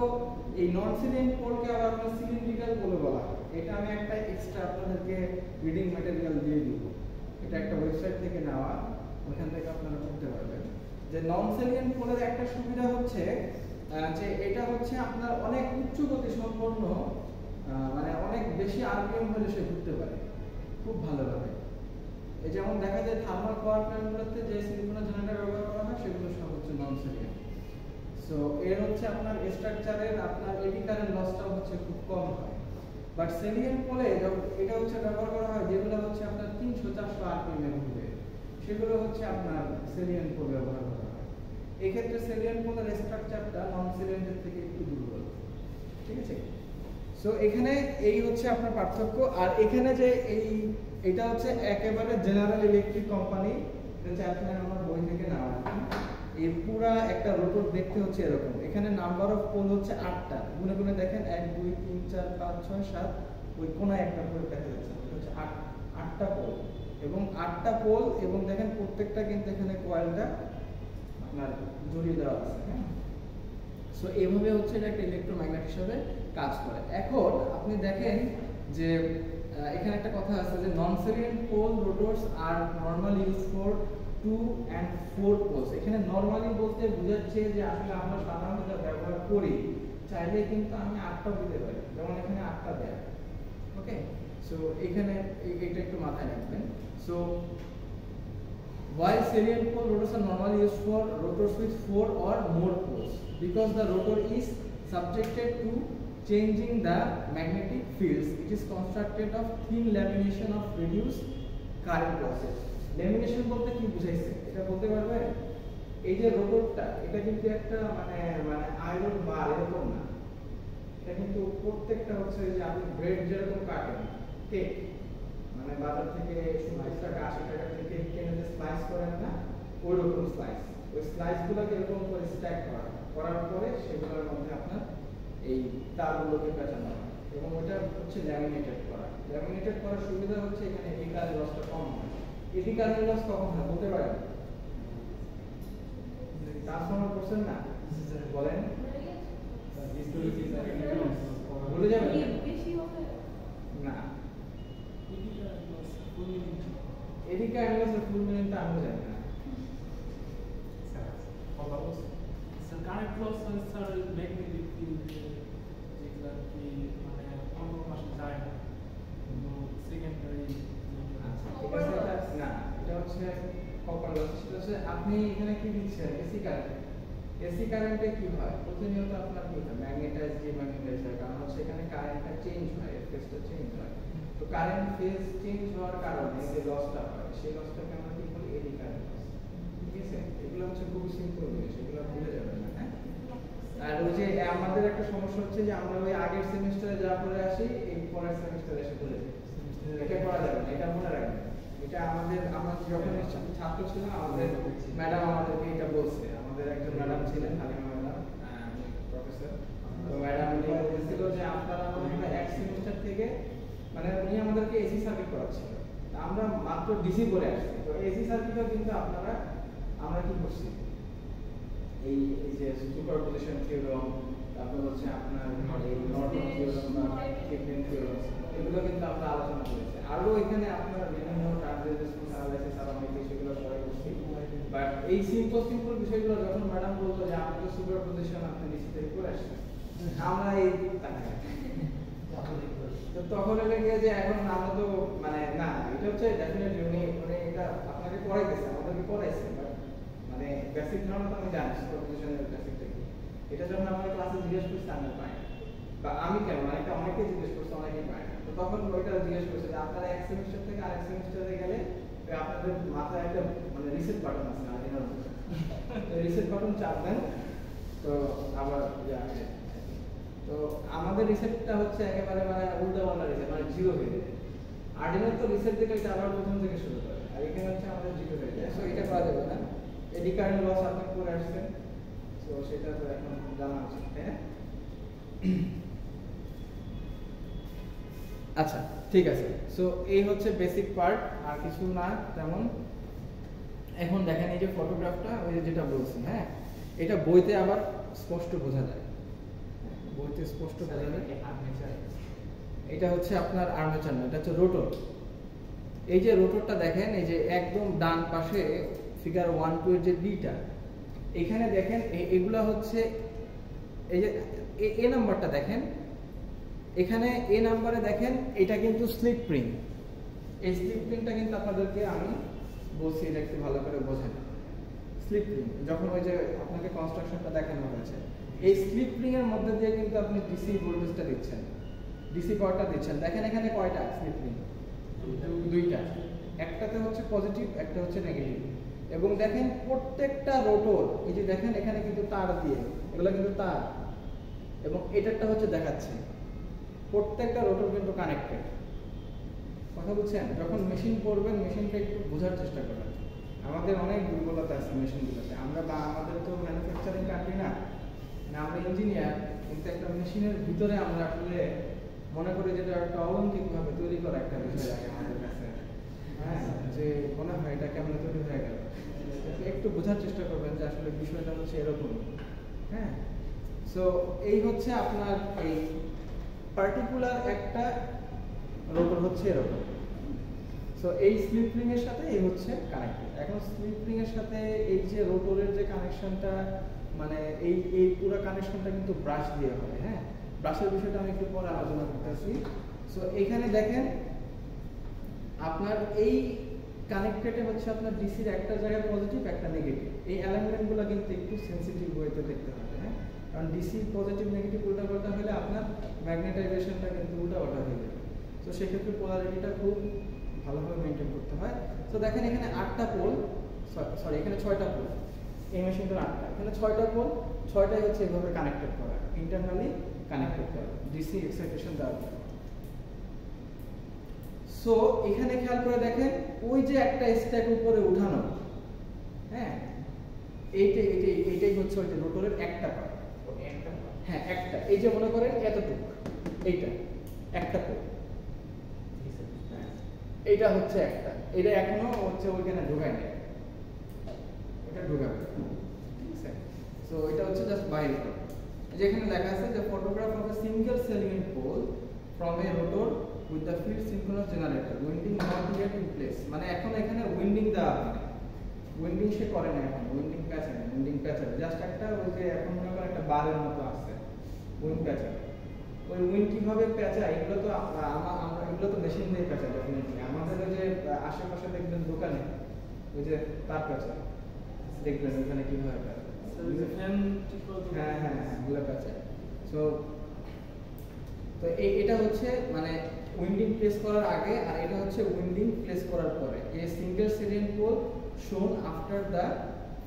Speaker 1: এই নন সেলিয়েন্ট পোলকে আবার আমরা সিলিন্ড্রিক্যাল বলে বলা হয়। এটা আমি একটা এক্সট্রা আপনাদেরকে রিডিং ম্যাটেরিয়াল দিয়ে দিব, এটা একটা ওয়েবসাইট থেকে নেওয়া, ওখান থেকে আপনারা পড়তে পারবেন। যে নন সেলিয়েন্ট পোলের একটা সুবিধা হচ্ছে যে এটা হচ্ছে আপনার অনেক উচ্চ গতি সম্পন্ন, মানে অনেক বেশি আরপিএম হলে সে ঘুরতে পারে খুব ভালোভাবে। এই যেমন দেখা যায় থার্মাল পাওয়ার প্ল্যান্টগুলোতে যে সিনক্রোনাস জেনারেটর ব্যবহার করা হয় সেগুলো সব হচ্ছে নন সেলিয়েন্ট। সো এর হচ্ছে আপনার স্ট্রাকচারের আপনার এডি কারেন্ট লসটাও হচ্ছে খুব কম হয়। বাট সেলিয়েন্ট পোলে এটা হচ্ছে ব্যবহার করা হয় যেগুলো হচ্ছে আপনার 300-400 আরপিএম এর ঘুরে, সেগুলো হচ্ছে আপনার সেলিয়েন্ট পোল ব্যবহার করা হয়। এই ক্ষেত্রে সেলিয়েন্ট পোলের স্ট্রাকচারটা নন সেলিয়েন্টের থেকে একটু দুর্বল। ঠিক আছে, সো এখানে এই হচ্ছে আপনার পার্থক্য। আর এখানে যে এটা হচ্ছে একেবারে জেনারেল ইলেকট্রিক কোম্পানি, এটা হচ্ছে আপনার আমার বই থেকে নেওয়া। এই পুরা একটা রোটর দেখতে হচ্ছে এরকম। এখানে নাম্বার অফ পোল হচ্ছে 8টা, গুনে গুনে দেখেন 1 2 3 4 5 6 7, ওই কোনায় একটা পোল দেখা যাচ্ছে, এটা হচ্ছে 8টা পোল এবং 8টা পোল, এবং দেখেন প্রত্যেকটা কিন্তু এখানে কয়েলটা আপনার জড়িয়ে দেওয়া আছে। হ্যাঁ, সো এইভাবে হচ্ছে এটা একটা ইলেকট্রোম্যাগনেট হিসেবে কাজ করে। এখন আপনি দেখেন যে এখানে একটা কথা আছে যে non salient pole rotors are normally use for 2 and 4 poles. এখানে নরমালি বলতে বোঝাচ্ছে যে আসলে আমরা সাধারণত যা ব্যবহার করি, চাইলে কিন্তু আমি 8টাও দিতে পারি, যেমন এখানে 8টা দেয়া। ওকে, সো এখানে এটা একটু মাথায় রাখবেন। So while salient pole rotors are normally used for rotors with 4 or more poles, because the rotor is subjected to changing the magnetic fields, it is constructed of thin lamination of reduced current losses. Lamination বলতে কি বুঝাইছে এটা বলতে পারবে? এই যে রোটরটা, এটা কিন্তু একটা মানে আয়রন বার এরকম না, এটা কিন্তু প্রত্যেকটা হচ্ছে যে আপনি ব্রেড যেরকম কাটেন, কেক মানে বাজার থেকে 70 টাকা 80 টাকা থেকে কিনে যে স্লাইস করেন না, ওই রকম স্লাইস। ওই স্লাইসগুলোকে এরকম করে স্ট্যাক করার পরে সেগুলোর মধ্যে আপনার এই তারগুলোকে পেঁচানো হয়, এবং ওটা হচ্ছে ল্যামিনেটেড করা। ল্যামিনেটেড করার সুবিধা হচ্ছে এখানে এডি কারেন্ট লসটা কম হয়। এডি কারেন্ট লস কখন হয় বলতে পারেন? ট্রান্সফরমার করছেন না, বলেন বলে যাবেন না। এডি কারেন্ট লসের ফুল মিনিংটা আমি জানি না।
Speaker 4: স্যার কারেন্ট লস হয় স্যার ম্যাগনেটিক ফিল্ড যেগুলো কি মানে অন্য মাসে যায় না, কিন্তু সেকেন্ডারি।
Speaker 1: আচ্ছা ঠিক আছে, এটা না, এটা হচ্ছে কপার লস। সেটা হচ্ছে আপনি এখানে কি দিচ্ছেন, এসি কারেন্ট। এসি কারেন্টে কি হয়, প্রতিনিয়ত আপনার কি হয়, ম্যাগনেটাইজ ডিম্যাগনেটাইজ হয়, কারণ হচ্ছে এখানে কারেন্টটা চেঞ্জ হয়, ফেজটা চেঞ্জ হয়। তো কারেন্ট ফেজ চেঞ্জ হওয়ার কারণে যে লসটা হয়, সেই লসটাকে আমরা কি বলি, এডি কারেন্ট লস। ঠিক আছে, এগুলো হচ্ছে খুব সিম্পল জিনিস, এগুলো ভুলে যাবেন না। হ্যাঁ, আর ওই যে আমাদের একটা সমস্যা হচ্ছে যে আমরা ওই আগের সেমিস্টারে যা পড়ে আসি এই পরের সেমিস্টারে এসে পড়ে যাই। এটা করা যাবে না, এটা মনে রাখবেন। এটা আমরা যখন ছাত্র ছিলাম আমাদের ম্যাডাম আমাদেরকে এটা বলছে। আমাদের একজন ম্যাডাম ছিলেন হালিমা ম্যাডাম, প্রফেসর। তো ম্যাডাম উনি বলছিল যে আপনারা আমাদের এক সেমিস্টার থেকে মানে উনি আমাদেরকে এসি সার্কিট করাচ্ছিল। আমরা মাত্র ডিসি পড়ে আসছি। তো এসি সার্কিটও কিন্তু আমরা কি করছি, এই যে সুপারপজিশন থিওরেম, তারপর হচ্ছে আপনার এই নর্টন থিওরেম বা থেভেনিন থিওরেম, এগুলো কিন্তু আমরা আলোচনা করেছি। আরো এখানে আপনার বিভিন্ন ট্রানজিশন অ্যানালাইসিস আর অনেক কিছুগুলো পড়ে করছি। বাট এই সিম্পল বিষয়গুলো যখন ম্যাডাম বলতো যে আমাদের সুপারপজিশন আপনি ডিসি থেকে করে আসছেন, আমরা এই তো তখন লেগে যে এখন আমরা তো মানে না, এটা হচ্ছে ডেফিনেটলি উনি এটা আপনাকে পড়াইতেছে, আমাদেরকে পড়াইছে, বাট মানে বেসিক ধারণা তো আমি জানি সুপারপজিশনের বেসিকটা কি। এটা যখন আমার ক্লাসে জিজ্ঞেস করছে আমি পাই না, বা আমি কেন না, এটা অনেকে জিজ্ঞেস করছে, অনেকেই পায় না। তো তখন ওইটা জিজ্ঞেস করছে যে আপনারা এক সেমিস্টার থেকে আরেক সেমিস্টারে গেলে আপনাদের মাথায় একটা মানে রিসেট বাটন আছে, রিসেট বাটন চাপ দেন তো আবার আসে। তো আমাদের রিসেটটা হচ্ছে একেবারে মানে উল্টাপাল্টা রিসেট, মানে জিরো হয়ে যায়। আর্ডিনো তো রিসেট দিলে এটা আবার প্রথম থেকে শুরু করে, আর এখানে হচ্ছে আমাদের জিরো হয়ে যায়। সো এটা করা যাবে না। এডি কারেন্ট লস আপনি করে আসছেন, তো সেটা তো এখন জানা উচিত, তাই না? আচ্ছা ঠিক আছে। সো এই হচ্ছে বেসিক পার্ট, আর কিছু না তেমন। এখন দেখেন এই যে ফটোগ্রাফটা, ওই যেটা বলছি, হ্যাঁ এটা বইতে আবার স্পষ্ট বোঝা যায়, বইতে স্পষ্ট বোঝা যায়। এটা হচ্ছে আপনার আর্মেচার না, এটা হচ্ছে রোটর। এই যে রোটরটা দেখেন, এই যে একদম ডান পাশে ফিগার 1-2 এর যে বিটা, এখানে দেখেন এগুলা হচ্ছে এই যে এ নাম্বারটা দেখেন, এখানে এ নাম্বারে দেখেন এটা কিন্তু স্লিপ রিং। এই স্লিপ রিংটা কিন্তু আপনাদেরকে আমি বলছি এটা একটু ভালো করে বোঝেন। স্লিপ রিং যখন ওই যে আপনাকে কনস্ট্রাকশনটা দেখানো হয়েছে, এই স্লিপ রিং এর মধ্যে দিয়ে কিন্তু আপনি ডিসি ভোল্টেজটা দিচ্ছেন, ডিসি পাওয়ারটা দিচ্ছেন। দেখেন এখানে কয়টা স্লিপ রিং? দুইটা। একটাতে হচ্ছে পজিটিভ, একটা হচ্ছে নেগেটিভ। এবং দেখেন প্রত্যেকটা রোটর, এই যে দেখেন এখানে কিন্তু তার দিয়ে, এগুলো কিন্তু তার, এবং এটারটা হচ্ছে দেখাচ্ছে প্রত্যেকটা রোটর কিন্তু কানেক্টেড। কথা বুঝছেন? যখন মেশিন করবেন মেশিনটা একটু বোঝার চেষ্টা করবেন। আমাদের অনেক দুর্বলতা আছে মেশিনগুলোতে। আমরা বা আমাদের তো ম্যানুফ্যাকচারিং কান্ট্রি না, আমরা ইঞ্জিনিয়ার, কিন্তু একটা মেশিনের ভিতরে আমরা আসলে মনে করি যেটা একটা অলৌকিকভাবে তৈরি করা একটা বিষয় লাগে আমাদের কাছে। হ্যাঁ, যে মনে হয় এটা কেমন তৈরি হয়ে গেল। একটু বোঝার চেষ্টা করবেন যে আসলে বিষয়টা হচ্ছে এরকম। হ্যাঁ, সো এই হচ্ছে আপনার এই পার্টিকুলার একটা রোটর হচ্ছে এরকম। সো এই স্লিপ রিং এর সাথে এই হচ্ছে কানেক্টেড। এখন স্লিপ রিং এর সাথে এই যে রোটরের যে কানেকশনটা, মানে এই পুরো কানেকশনটা কিন্তু ব্রাশ দিয়ে হয়। হ্যাঁ, ব্রাশের বিষয়টা আমি একটু পরে আলোচনা করতেছি। সো এখানে দেখেন আপনার এই কানেক্টেডে হচ্ছে আপনার ডিসির একটা জায়গায় পজিটিভ, একটা নেগেটিভ। এই অ্যালাইনমেন্টগুলো কিন্তু একটু সেনসিটিভ ওয়েতে দেখতে হবে। হ্যাঁ, কারণ ডিসি পজিটিভ নেগেটিভ উল্টাপাল্টা হলে আপনার ম্যাগনেটাইজেশনটা কিন্তু উল্টাপাল্টা হয়ে যাবে। তো সেক্ষেত্রে পোলারিটিটা খুব ভালোভাবে মেনটেন করতে হয়। তো দেখেন এখানে 8টা পোল, সরি এখানে 6টা পোল, এই মেশিনটার 8টা, এখানে 6টা পোল, 6টাই হচ্ছে এইভাবে কানেক্টেড করা, ইন্টারনালি কানেক্টেড করা ডিসি এক্সাইটেশন দেওয়ার জন্য। সো এখানে খেয়াল করে দেখেন ওই যে একটা স্ট্যাক উপরে উঠানো, হ্যাঁ এইটাই হচ্ছে ওই যে রোটরের একটা পার্ট। হ্যাঁ একটা, এই যে মনে করেন এতটুকু, এইটা একটা পোল, এইটা হচ্ছে একটা, এটা এখনো হচ্ছে ওইখানে ঢোকায় নেই, এটা ঢোকাবে। ঠিক আছে, সো এটা হচ্ছে জাস্ট বাইরে। যেখানে লেখা আছে যে photograph of a single salient pole from a rotor with the field synchronous generator, winding not yet in place. মানে এখন এখানে উইন্ডিং দেওয়া হয়, উইন্ডিং সে করে না এখন, উইন্ডিং প্যাচ নেই, উইন্ডিং প্যাচ হবে জাস্ট একটা ওই যে এখন মনে করেন একটা বারের মতো আছে উইন্ড প্যাচার। ওই উইন্ড কিভাবে প্যাচায় এগুলো তো আমরা এগুলো তো মেশিন দিয়ে প্যাচায় ডেফিনেটলি। আমাদের ওই যে আশেপাশে দেখবেন দোকানে ওই যে তার প্যাচার দেখবেন ওখানে কিভাবে প্যাচায়, হ্যাঁ হ্যাঁ হ্যাঁ ওগুলো প্যাচায়। সো তো এটা হচ্ছে মানে উইন্ডিং প্লেস করার আগে, আর এটা হচ্ছে উইন্ডিং প্লেস করার পরে। এই সিঙ্গেল সেলিয়েন্ট পোল শোন after the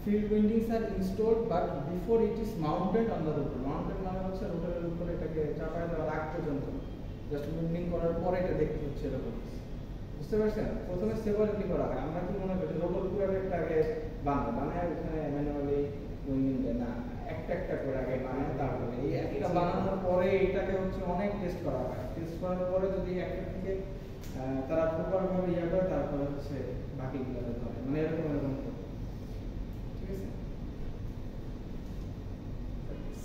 Speaker 1: field windings are installed but before it is mounted on the rotor. Mounted মানে হচ্ছে রোটরের উপরে এটাকে চাপায় দেওয়ার আগ পর্যন্ত জাস্ট উইন্ডিং করার পরে এটা দেখতে হচ্ছে এরকম। বুঝতে পারছেন? প্রথমে সেপারেটলি করা হয়। আমরা কি মনে করি রোটর পুরো একটা আগে বানায় ওখানে ম্যানুয়ালি উইন্ডিং দেয় না, একটা একটা করে আগে বানায় তারপরে এই একটা বানানোর পরে এটাকে হচ্ছে অনেক টেস্ট করা হয়। টেস্ট করার পরে যদি একটা থেকে তারা প্রপার ভাবে ইয়া করে তারপরে হচ্ছে বাকিগুলো ধরে, মানে এরকম এরকম করে। ঠিক আছে?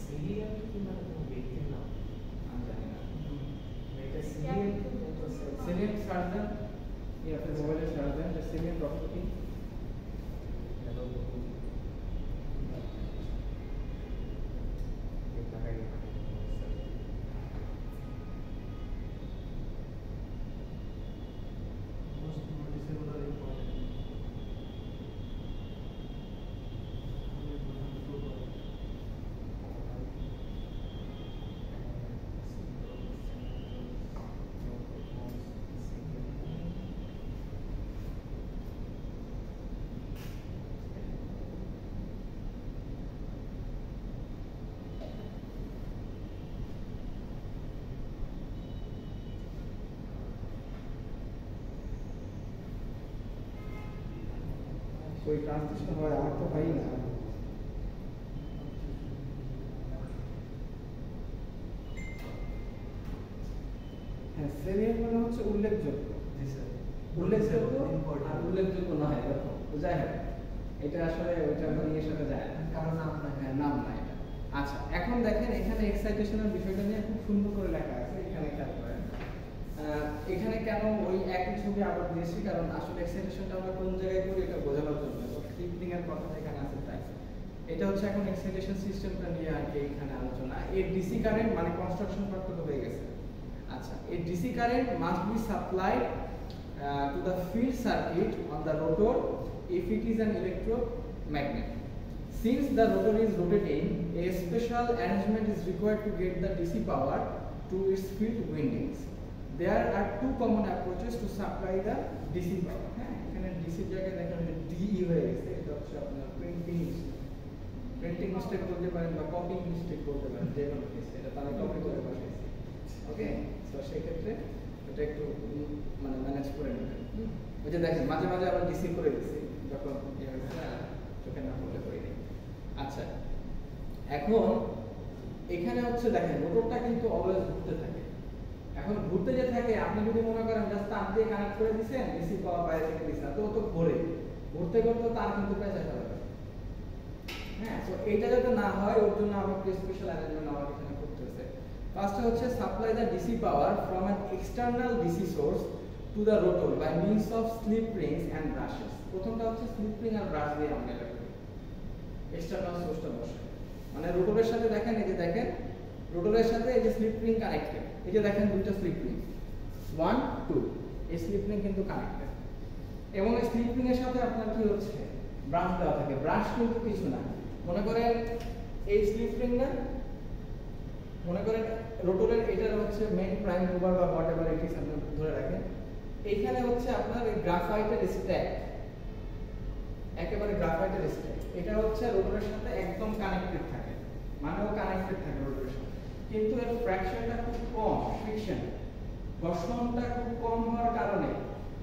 Speaker 5: সিরিয়াল কি মানে কোনো ব্যক্তির নাম?
Speaker 1: আমি জানি না।
Speaker 5: এটা সিরিয়াল
Speaker 1: সিলিয়ান সার্জন या फिर मोबाइल सार्जन या सिलियन डॉक्टर की कोई ट्रांसलेशन हुआ है आप तो भाई ना হ্যাঁ সিরিয়াল মানে হচ্ছে উল্লেখযোগ্য।
Speaker 5: জি স্যার
Speaker 1: উল্লেখযোগ্য আর উল্লেখযোগ্য নয় এরকম যাই হোক এটা আসলে ওইটা নিয়ে সাথে যায় না
Speaker 5: কারণ নাম না
Speaker 1: নাম না এটা। আচ্ছা এখন দেখেন এখানে এক্সাইটেশনের বিষয়টা নিয়ে খুব সুন্দর করে লেখা আছে এখানে খেয়াল করেন। এখানে কেন ওই একই ছবি আবার দিয়েছি কারণ আসলে এক্সাইটেশনটা আমরা কোন জায়গায় করি এটা বোঝানোর জন্য। স্ক্রিপ্টিং এর কথাটা এখানে আছে তাই এটা হচ্ছে এখন এক্সাইটেশন সিস্টেমটা নিয়ে আর কি এখানে আলোচনা। এই ডিসি কারেন্ট মানে কনস্ট্রাকশন পার্ট তো হয়ে গেছে। আচ্ছা এই DC current must be supplied to the field circuit on the rotor if it is an electromagnet. Since the rotor is rotating, a special arrangement is required to get the DC power to its field windings. There are two common approaches to supply the DC power. এখানে DC জায়গায় দেখেন DE হয়ে গেছে, এটা হচ্ছে আপনার printing mistake বলতে পারেন বা কপিং মিস্টেক বলতে পারেন, যে কোনো কেসে এটা তারা কপি করে বসাইছে। ওকে, তো সেই ক্ষেত্রে এটা একটু মানে ম্যানেজ করে নেবেন। ওই যে দেখেন মাঝে মাঝে আবার ডিসি করে দিছি যখন চোখে না পড়লে করি নেই। আচ্ছা এখন এখানে হচ্ছে দেখেন রোটরটা কিন্তু অলওয়েজ ঘুরতে থাকে। এখন ঘুরতে যে থাকে আপনি যদি মনে করেন জাস্ট তার দিয়ে কানেক্ট করে দিয়েছেন ডিসি পাওয়ার বাইরে থেকে দিয়েছেন তো তো ঘুরে ঘুরতে ঘুরতে তার কিন্তু পেঁচা ফেলবে। হ্যাঁ, তো এইটা যাতে না হয় ওর জন্য আমাকে স্পেশাল অ্যারেঞ্জমেন্ট আমার এখানে করতেছে। ফার্স্ট হচ্ছে supply the DC power from an external DC source to the rotor by means of slip rings and brushes. প্রথমটা হচ্ছে স্লিপ রিং আর ব্রাশ দিয়ে আমরা এটা করি। এক্সটার্নাল সোর্সটা বসে মানে রোটরের সাথে দেখেন, এই যে দেখেন রোটরের সাথে এই যে স্লিপ রিং কানেক্টেড, এই যে দেখেন দুইটা স্লিপ রিং 1 2, এই স্লিপ রিং কিন্তু কানেক্টেড এবং এই স্লিপ রিং এর সাথে আপনার কি হচ্ছে ব্রাশ দেওয়া থাকে। ব্রাশ কিন্তু কিছু না, মনে করেন এই স্লিপ রিং না, মনে করেন রোটরের এটা হচ্ছে মেইন প্রাইম মুভার বা হোয়াটএভার ইট ইজ আপনি ধরে রাখেন। এইখানে হচ্ছে আপনার এই গ্রাফাইটের স্ট্যাক, একেবারে গ্রাফাইটের স্ট্যাক, এটা হচ্ছে রোটরের সাথে একদম কানেক্টেড থাকে, মানে ও কানেক্টেড থাকে রোটরের সাথে, কিন্তু এর ফ্র্যাকশনটা খুব কম, ফ্রিকশন ঘর্ষণটা খুব কম হওয়ার কারণে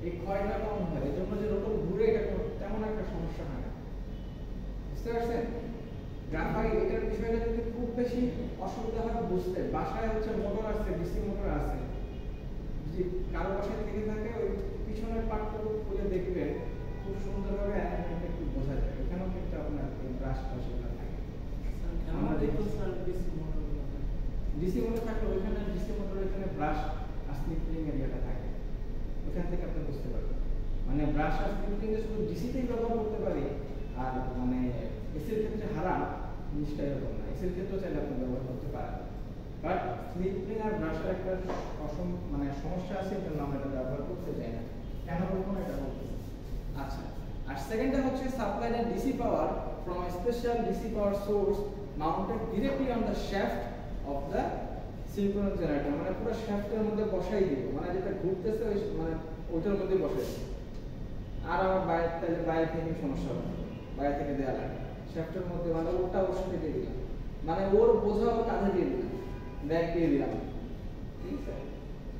Speaker 1: এই ক্ষয়টা কম হয়। এই জন্য যে রোটর ঘুরে এটা তেমন একটা সমস্যা হয় না। বুঝতে পারছেন? গ্রাফাইট এটার বিষয়টা যদি খুব বেশি অসুবিধা হয় বুঝতে, বাসায় হচ্ছে মোটর আছে, ডিসি মোটর আছে, যদি কারো বাসায় থেকে থাকে ওই পিছনের পার্টটা খুলে দেখবেন খুব সুন্দরভাবে অ্যারেঞ্জমেন্ট একটু বোঝা যায়। এখানেও কিন্তু আপনার ব্রাশ টাশগুলো থাকে।
Speaker 4: আমরা দেখো স্যার
Speaker 1: ডিসি মোটর থাকলে ওইখানে ডিসি মোটরের এখানে ব্রাশ আর স্লিপ রিং এরিয়াটা থাকে, ওখান থেকে আপনি বুঝতে পারবেন। মানে ব্রাশ আর স্লিপ রিং শুধু ডিসিতেই ব্যবহার করতে পারি, আর মানে এসির ক্ষেত্রে হারাম জিনিসটা এরকম না, এসির ক্ষেত্রেও চাইলে আপনি ব্যবহার করতে পারেন। বাট স্লিপ রিং আর ব্রাশের একটা মানে সমস্যা আছে, এই জন্য আমরা এটা ব্যবহার করতে চাই না। কেন বলবো না এটা বলতেছি। আচ্ছা, আর সেকেন্ডটা হচ্ছে supply the DC power from a special DC power source mounted directly on the shaft of the synchronous generator, মানে পুরো শ্যাফটের মধ্যে বসাই দিব, মানে যেটা ঘুরতেছে ওই মানে ওইটার মধ্যে বসাই দিব। আর আমার বাইরে থেকে সমস্যা হবে, বাইরে থেকে দেওয়া লাগে শ্যাফটের মধ্যে, মানে ওরটা ওর সাথে দিয়ে দিলাম, মানে ওর বোঝা ওর কাঁধে দিয়ে দিলাম, ব্যাগ দিয়ে দিলাম, ঠিক আছে।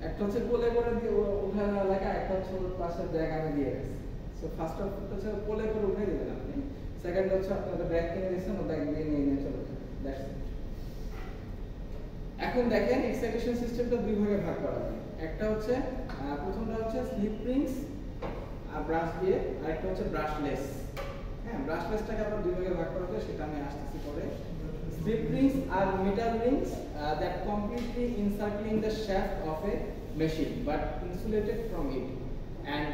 Speaker 1: একটা হচ্ছে কোলে করে দিয়ে উঠায় নেওয়া লাগে, একটা হচ্ছে ওর পাশে ব্যাগ আমি দিয়ে গেছি। সো ফার্স্ট অফ হচ্ছে কোলে করে উঠে দিলেন আপনি, সেকেন্ড হচ্ছে আপনাদের ব্যাগ কিনে দিয়েছেন, ও ব্যাগ দিয়ে নিয়ে চলে যাবেন, দ্যাটস ইট। এখন দেখেন এক্সাইটেশন সিস্টেমটা দুই ভাগে ভাগ করা যায়। একটা হচ্ছে প্রথমটা হচ্ছে স্লিপ রিংস আর ব্রাশ দিয়ে, আরেকটা হচ্ছে ব্রাশলেস। হ্যাঁ, ব্রাশলেসটাকে আমরা দুই ভাগে ভাগ করা যায়, সেটা আমি আসতেছি পরে। Slip rings are metal rings that completely encircling the shaft of a machine but insulated from it, and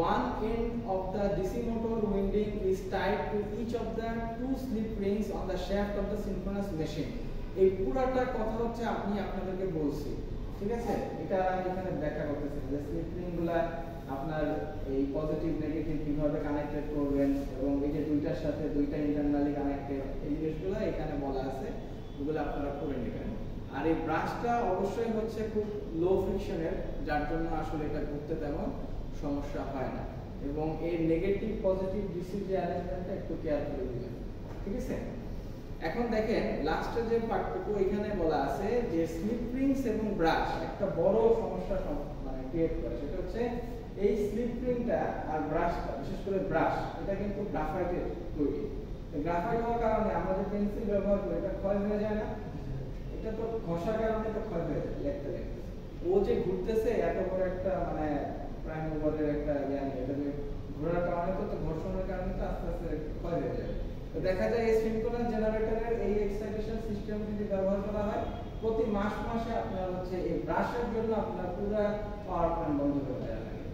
Speaker 1: one end of the DC motor winding is tied to each of the two slip rings on the shaft of the synchronous machine. এই পুরাটা কথা হচ্ছে আমি আপনাদেরকে বলছি, ঠিক আছে। এটা আমি এখানে ব্যাখ্যা করতেছি যে স্লিপ রিংগুলা আপনার এই পজিটিভ নেগেটিভ কিভাবে কানেক্টেড করবেন, এবং এই যে দুইটার সাথে দুইটা ইন্টারনালি কানেক্টেড, এই জিনিসগুলো এখানে বলা আছে, ওগুলো আপনারা করে নেবেন। আর এই ব্রাশটা অবশ্যই হচ্ছে খুব লো ফ্রিকশনের, যার জন্য আসলে এটা ঘুরতে তেমন সমস্যা হয় না, এবং এর নেগেটিভ পজিটিভ ডিসি যে অ্যারেঞ্জমেন্টটা একটু কেয়ার করে দিবেন, ঠিক আছে। এখন দেখেন লাস্টের যে পার্টটুকু এখানে বলা আছে যে স্লিপ রিংস এবং ব্রাশ একটা বড় সমস্যা মানে ক্রিয়েট করে, সেটা হচ্ছে এই স্লিপ রিংটা আর ব্রাশটা, বিশেষ করে ব্রাশ, এটা কিন্তু গ্রাফাইটের তৈরি। গ্রাফাইট হওয়ার কারণে আমরা যে পেন্সিল ব্যবহার করি এটা ক্ষয় হয়ে যায় না, এটা তো ঘষার কারণে এটা ক্ষয় হয়ে যায় লিখতে লিখতে। ও যে ঘুরতেছে এত বড় একটা মানে প্রাইম মুভারের একটা জ্ঞান, এটা যে ঘোরার কারণে তো ঘর্ষণের কারণে তো আস্তে আস্তে ক্ষয় হয়ে যায়। তো দেখা যায় এই সিনক্রোনাস জেনারেটরের এই এক্সাইটেশন সিস্টেম যদি ব্যবহার করা হয়, প্রতি মাসে আপনার হচ্ছে এই ব্রাশের জন্য আপনার পুরো পাওয়ার প্ল্যান্ট বন্ধ করে দেওয়া লাগে।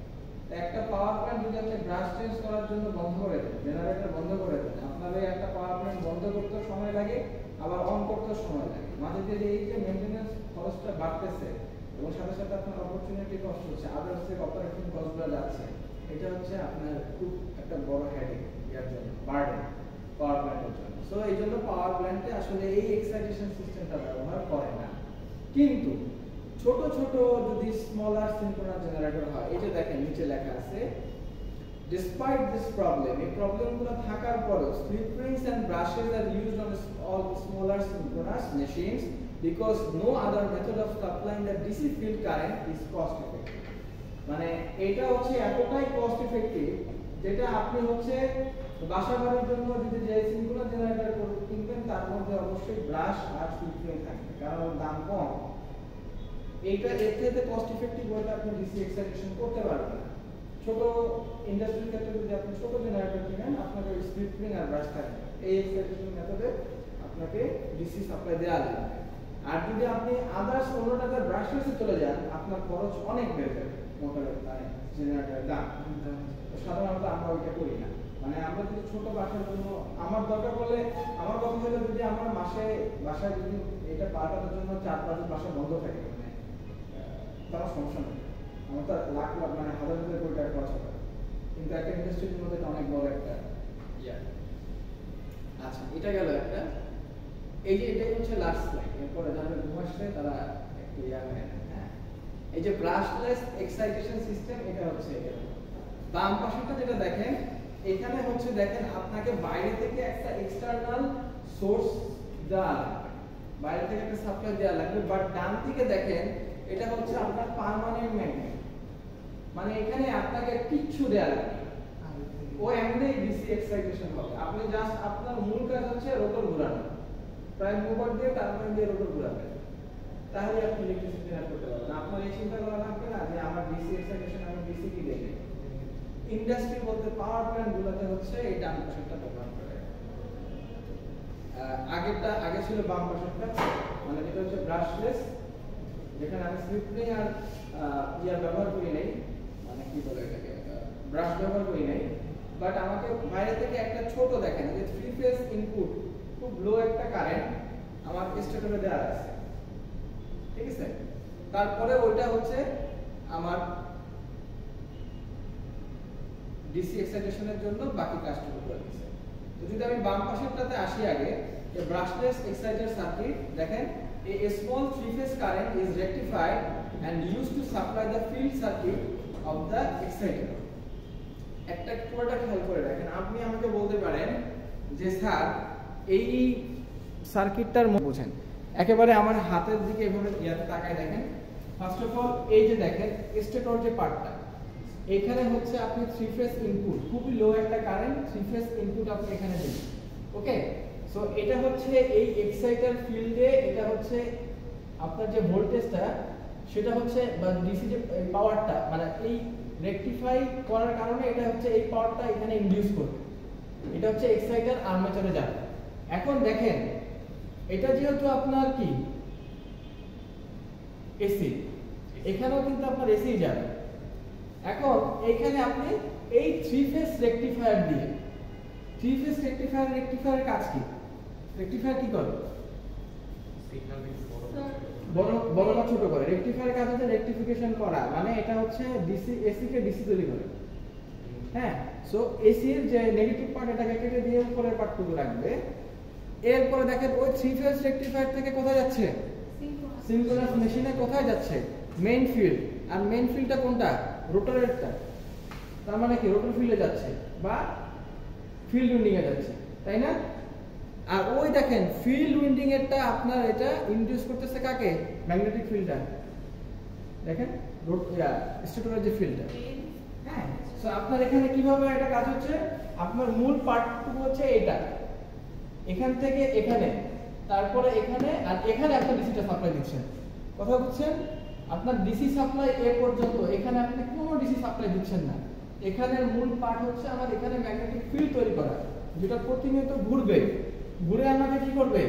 Speaker 1: একটা পাওয়ার প্ল্যান্ট যদি আপনি ব্রাশ চেঞ্জ করার জন্য বন্ধ করে দেন, জেনারেটর বন্ধ করে দেন, আপনার এই একটা পাওয়ার প্ল্যান্ট বন্ধ করতে সময় লাগে, আবার অন করতে সময় লাগে, মাঝে দিয়ে এই যে মেইনটেনেন্স খরচটা বাড়তেছে এবং সাথে সাথে আপনার অপরচুনিটি কস্ট হচ্ছে, আদার্স যে অপারেটিং কস্টগুলো যাচ্ছে, এটা হচ্ছে আপনার খুব একটা বড় হেডেক এর জন্য, বার্ডেন পাওয়ার প্ল্যান্টের জন্য। সো এই জন্য পাওয়ার প্ল্যান্টে আসলে এই এক্সাইটেশন সিস্টেমটা ব্যবহার করে না। কিন্তু ছোট ছোট যদি স্মলার সিনক্রোনাস জেনারেটর হয়, এই যে দেখেন নিচে লেখা আছে despite this problem, এই প্রবলেমগুলো থাকার পরেও slip rings and brushes are used on all smaller synchronous machines because no other method of supplying the DC field current is cost effective. মানে এটা হচ্ছে এতটাই কস্ট ইফেক্টিভ, যেটা আপনি হচ্ছে বাসা বাড়ির জন্য যদি যে সিনক্রোনাস জেনারেটর কিনবেন তার মধ্যে অবশ্যই ব্রাশ আর স্লিপ রিং থাকবে, কারণ দাম কম। এইটা এর থেকে কস্ট ইফেক্টিভ ওয়েতে আপনি ডিসি এক্সাইটেশন করতে পারবেন না। ছোট ইন্ডাস্ট্রিয়াল ক্ষেত্রে যদি আপনি ছোট জেনারেটর কিনেন, আপনাকে ওই স্লিপ রিং আর ব্রাশ থাকবে, এই এক্সাইটেশন মেথডে আপনাকে ডিসি সাপ্লাই দেওয়া লাগবে। আর যদি আপনি আদার্স অন্যটাতে ব্রাশলেসে চলে যান, আপনার খরচ অনেক বেড়ে যাবে মোটরের মানে জেনারেটরের দাম। সাধারণত আমরা ওইটা করি না, মানে আমরা যদি ছোট বাসার জন্য আমার দরকার পড়লে, আমার কথা হলো যদি আমার বাসায় যদি এটা পাল্টানোর জন্য 4-5 বাসা বন্ধ থাকে, মানে তার সমস্যা নেই, আমার তো লাখ মানে হাজার কোটি টাকা খরচ হবে, কিন্তু একটা ইন্ডাস্ট্রির মধ্যে এটা অনেক বড় একটা ইয়া। আচ্ছা, এটা গেল একটা। এই যে এটাই হচ্ছে লাস্ট স্লাইড, এরপরে যারা ঘুম আসছে তারা একটু ইয়া হয়ে নেয়। হ্যাঁ, এই যে ব্রাশলেস এক্সাইটেশন সিস্টেম, এটা হচ্ছে বাম পাশেরটা যেটা দেখেন, এখানে হচ্ছে দেখেন আপনাকে বাইরে থেকে একটা এক্সটার্নাল সোর্স দেওয়া লাগবে, বাইরে থেকে একটা সাপ্লাই দেওয়া লাগবে। বাট ডান দিকে দেখেন এটা হচ্ছে আপনার পার্মানেন্ট ম্যাগনেট, মানে এখানে আপনাকে কিচ্ছু দেওয়া লাগবে, ও এমনিই ডিসি এক্সাইটেশন হবে। আপনি জাস্ট আপনার মূল কাজ হচ্ছে রোটর ঘোরানো, প্রাইম মুভার দিয়ে টারবাইন দিয়ে রোটর ঘোরাবেন, তাহলে আপনি ইলেকট্রিসিটি জেনারেট করতে পারবেন। আপনার এই চিন্তা করা লাগবে না যে আমার ডিসি এক্সাইটেশন আমি ডিসি কি দেব। ইন্ডাস্ট্রি বলতে পাওয়ার প্ল্যান্ট গুলোতে হচ্ছে এই ডান পাশেরটা ব্যবহার করে। আগে ছিল বাম পাশেরটা, মানে যেটা হচ্ছে ব্রাশলেস, যেখানে আমি স্লিপ রিং আর ইয়া ব্যবহার করি নাই, মানে কি বলে এটাকে, ব্রাশ ব্যবহার করি নাই। বাট আমাকে বাইরে থেকে একটা ছোট দেখেন যে 3 ফেজ ইনপুট, খুব লো একটা কারেন্ট আমার স্টেটরে দেওয়া আছে, ঠিক আছে। তারপরে ওইটা হচ্ছে আমার ডিসি এক্সাইটেশনের জন্য বাকি কাজটুকু করে দিয়েছে। তো যদি আমি বাম পাশেরটাতে আসি, আগে যে ব্রাশলেস এক্সাইটার সার্কিট দেখেন, a small 3-phase current is rectified and used to supply the field circuit of the exciter. একটা পুরোটা খেয়াল করে দেখেন, আপনি আমাকে বলতে পারেন যে স্যার এই সার্কিটটার বোঝেন, একেবারে আমার হাতের দিকে এভাবে ইয়াতে তাকায় দেখেন। ফার্স্ট অফ অল এই যে দেখেন স্টেটর যে পার্টটা, এখানে হচ্ছে আপনি 3 ফেজ ইনপুট, খুবই লো একটা কারেন্ট 3 ফেজ ইনপুট আপনি এখানে দিন। ওকে, সো এটা হচ্ছে এই এক্সাইটার ফিল্ডে, এটা হচ্ছে আপনার যে ভোল্টেজটা সেটা হচ্ছে বা ডিসি যে পাওয়ারটা মানে এই রেকটিফাই করার কারণে এটা হচ্ছে এই পাওয়ারটা এখানে ইনডিউস করবে। এটা হচ্ছে এক্সাইটার আর্মেচারে যাবে। এখন দেখেন এটা যেহেতু আপনার কি এসি, এখানেও কিন্তু আপনার এসি যাবে। এখন এইখানে আপনি এই 3 ফেজ রেকটিফায়ার দিয়ে 3 ফেজ রেকটিফায়ারের কাজ কি? রেকটিফায়ার কি করে? বড় বা ছোট করে। রেকটিফায়ারের কাজ হচ্ছে রেকটিফিকেশন করা, মানে এটা হচ্ছে ডিসি এসি কে ডিসি তৈরি করে। হ্যাঁ, সো এসি এর যে নেগেটিভ পার্ট এটাকে কেটে দিয়ে উপরের পার্টটুকু রাখবে। এরপরে দেখেন ওই 3 ফেজ রেকটিফায়ার থেকে কোথায় যাচ্ছে? সিনক্রোনাস মেশিনে কোথায় যাচ্ছে? Main field. আর মেইন ফিল্ডটা কোনটা? রোটরেরটা। তার মানে কি রোটর ফিল্ডে যাচ্ছে বা ফিল্ড উইন্ডিং এ যাচ্ছে, তাই না? আর ওই দেখেন ফিল্ড উইন্ডিং এরটা আপনার এটা ইনডিউস করতেছে কাকে? ম্যাগনেটিক ফিল্ডটা। দেখেন স্টেটরের যে ফিল্ডটা। হ্যাঁ, সো আপনার এখানে কিভাবে এটা কাজ হচ্ছে? আপনার মূল পার্টটুকু হচ্ছে এটা, এখান থেকে এখানে, তারপরে এখানে, আর এখানে আপনার ডিসিটা সাপ্লাই দিচ্ছেন। কথা বুঝছেন? আপনার ডিসি সাপ্লাই এ পর্যন্ত, এখানে আপনি কোনো ডিসি সাপ্লাই দিচ্ছেন না। এখানের মূল পার্ট হচ্ছে আমার এখানে ম্যাগনেটিক ফিল্ড তৈরি করা, যেটা প্রতিনিয়ত ঘুরবে, ঘুরে আমাকে কি করবে?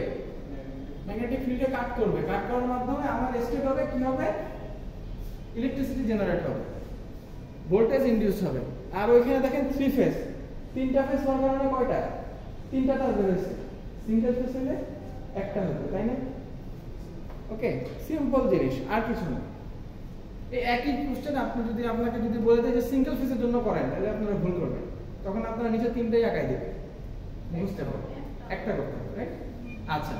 Speaker 1: ম্যাগনেটিক ফিল্ডে কাট করবে। কাট করার মাধ্যমে আমার স্টেটরে কি হবে? ইলেকট্রিসিটি জেনারেট হবে, ভোল্টেজ ইনডিউস হবে। আর ওইখানে দেখেন 3 ফেজ, 3টা ফেজ হওয়ার কারণে কয়টা? 3টা তার বেরোচ্ছে। সিঙ্গেল ফেজ হলে একটা হবে, তাই না? ওকে, সিম্পল জিনিস, আর কিছু না। এই একই কোশ্চেন আপনি যদি আপনাকে যদি বলে দেয় যে সিঙ্গেল ফেজের জন্য করেন, তাহলে আপনারা ভুল করবেন। তখন আপনারা নিচে 3টাই আঁকাই দেবেন, বুঝতে পারবেন? একটা করতে হবে, রাইট? আচ্ছা,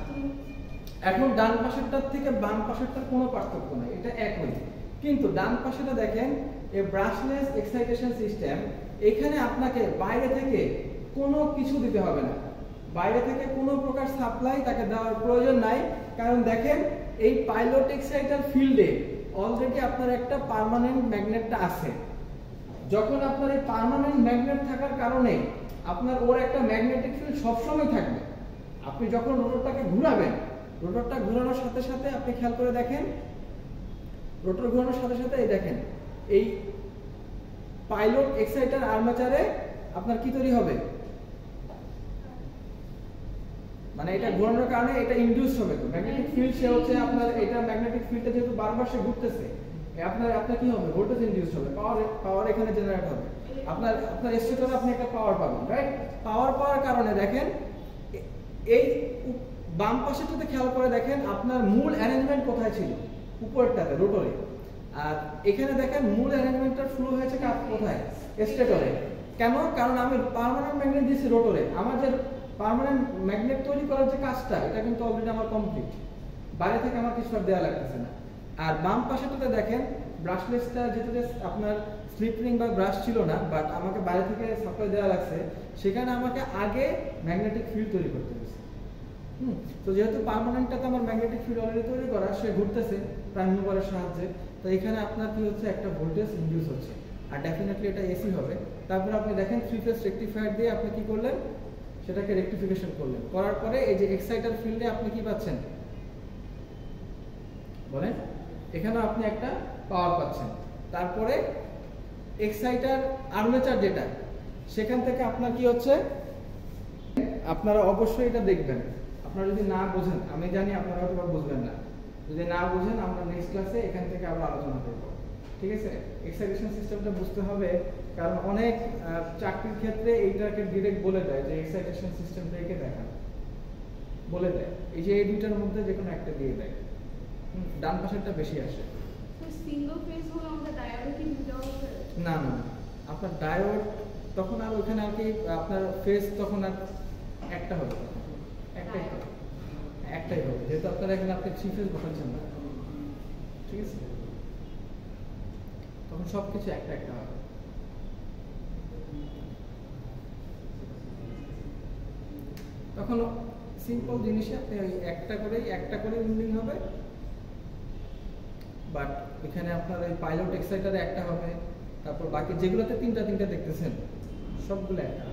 Speaker 1: এখন ডান পাশেরটার থেকে বাম পাশেরটার কোনো পার্থক্য নাই, এটা একই। কিন্তু ডান পাশেটা দেখেন এই ব্রাশলেস এক্সাইটেশন সিস্টেম, এখানে আপনাকে বাইরে থেকে কোনো কিছু দিতে হবে না, বাইরে থেকে কোনো প্রকার সাপ্লাই তাকে দেওয়ার প্রয়োজন নাই। কারণ দেখেন এই পাইলট এক্সাইটার ফিল্ডে অলরেডি আপনার একটা পার্মানেন্ট ম্যাগনেটটা আছে। যখন আপনার এই পার্মানেন্ট ম্যাগনেট থাকার কারণে আপনার ওর একটা ম্যাগনেটিক ফিল্ড সবসময় থাকবে। আপনি যখন রোটরটাকে ঘোরাবেন, রোটরটা ঘোরানোর সাথে সাথে আপনি খেয়াল করে দেখেন, রোটর ঘোরানোর সাথে সাথে এই দেখেন এই পাইলট এক্সাইটার আর্মেচারে আপনার কি তৈরি হবে? মানে এটা ঘোরানোর কারণে এটা ইনডিউস হবে। তো ম্যাগনেটিক ফিল্ড সে হচ্ছে আপনার এটা ম্যাগনেটিক ফিল্ডটা যেহেতু বারবার সে ঘুরতেছে, আপনার কি হবে? ভোল্টেজ ইনডিউস হবে, পাওয়ার এখানে জেনারেট হবে। আপনার স্টেটরে আপনি একটা পাওয়ার পাবেন, রাইট? পাওয়ার পাওয়ার কারণে দেখেন এই বাম পাশেরটাতে খেয়াল করে দেখেন আপনার মূল অ্যারেঞ্জমেন্ট কোথায় ছিল? উপরটাতে, রোটরে। আর এখানে দেখেন মূল অ্যারেঞ্জমেন্টটা ফ্লো হয়েছে কোথায়? স্টেটরে। কেন? কারণ আমি পার্মানেন্ট ম্যাগনেট দিয়েছি রোটরে। আমার যে পার্মানেন্ট ম্যাগনেট তৈরি করার যে কাজটা, এটা কিন্তু অলরেডি আমার কমপ্লিট, বাইরে থেকে আমার কিছু আর দেওয়া লাগতেছে না। আর বাম পাশেটাতে দেখেন ব্রাশলেসটা যেটাতে আপনার স্লিপ রিং বা ব্রাশ ছিল না, বাট আমাকে বাইরে থেকে সাপ্লাই দেওয়া লাগছে, সেখানে আমাকে আগে ম্যাগনেটিক ফিল্ড তৈরি করতে হয়েছে। তো যেহেতু পার্মানেন্টটাতে আমার ম্যাগনেটিক ফিল্ড অলরেডি তৈরি করা, সে ঘুরতেছে প্রাইম মুভারের সাহায্যে, তো এখানে আপনার কি হচ্ছে? একটা ভোল্টেজ ইনডিউস হচ্ছে, আর ডেফিনেটলি এটা এসি হবে। তারপর আপনি দেখেন 3 ফেজ রেকটিফায়ার দিয়ে আপনি কি করলেন? সেটাকে রেকটিফিকেশন করলেন। করার পরে এই যে এক্সাইটার ফিল্ডে আপনি কি পাচ্ছেন বলেন? এখানে আপনি একটা পাওয়ার পাচ্ছেন। তারপরে এক্সাইটার আর্মেচার যেটা, সেখান থেকে আপনার কি হচ্ছে? আপনারা অবশ্যই এটা দেখবেন। আপনারা যদি না বোঝেন, আমি জানি আপনারা হয়তো বুঝবেন না, যদি না বোঝেন আমরা নেক্সট ক্লাসে এখান থেকে আবার আলোচনা করব, ঠিক আছে? এক্সাইটেশন সিস্টেমটা বুঝতে হবে, কারণ অনেক চাকরির ক্ষেত্রে এইটাকে ডিরেক্ট বলে দেয় যে এক্সাইটেশন সিস্টেমটা একে দেখান, বলে দেয় এই যে এই দুইটার মধ্যে যে কোনো একটা দিয়ে দেয়। ডান পাশেরটা বেশি আসে।
Speaker 2: তো সিঙ্গেল ফেজ হলো আমরা ডায়োড কি দিতে হবে?
Speaker 1: না না, আপনার ডায়োড তখন আর ওখানে আর কি আপনার ফেজ তখন আর একটা হবে, একটাই হবে, যেহেতু আপনার এখানে আপনি 3 ফেজ বসাচ্ছেন না, ঠিক আছে? তখন সবকিছু একটা একটা হবে। তখন সিম্পল জিনিসে আপনি ওই একটা করে উইন্ডিং হবে, বাট এখানে আপনার ওই পাইলট এক্সাইটারে একটা হবে, তারপর বাকি যেগুলোতে তিনটা দেখতেছেন সবগুলো একটা,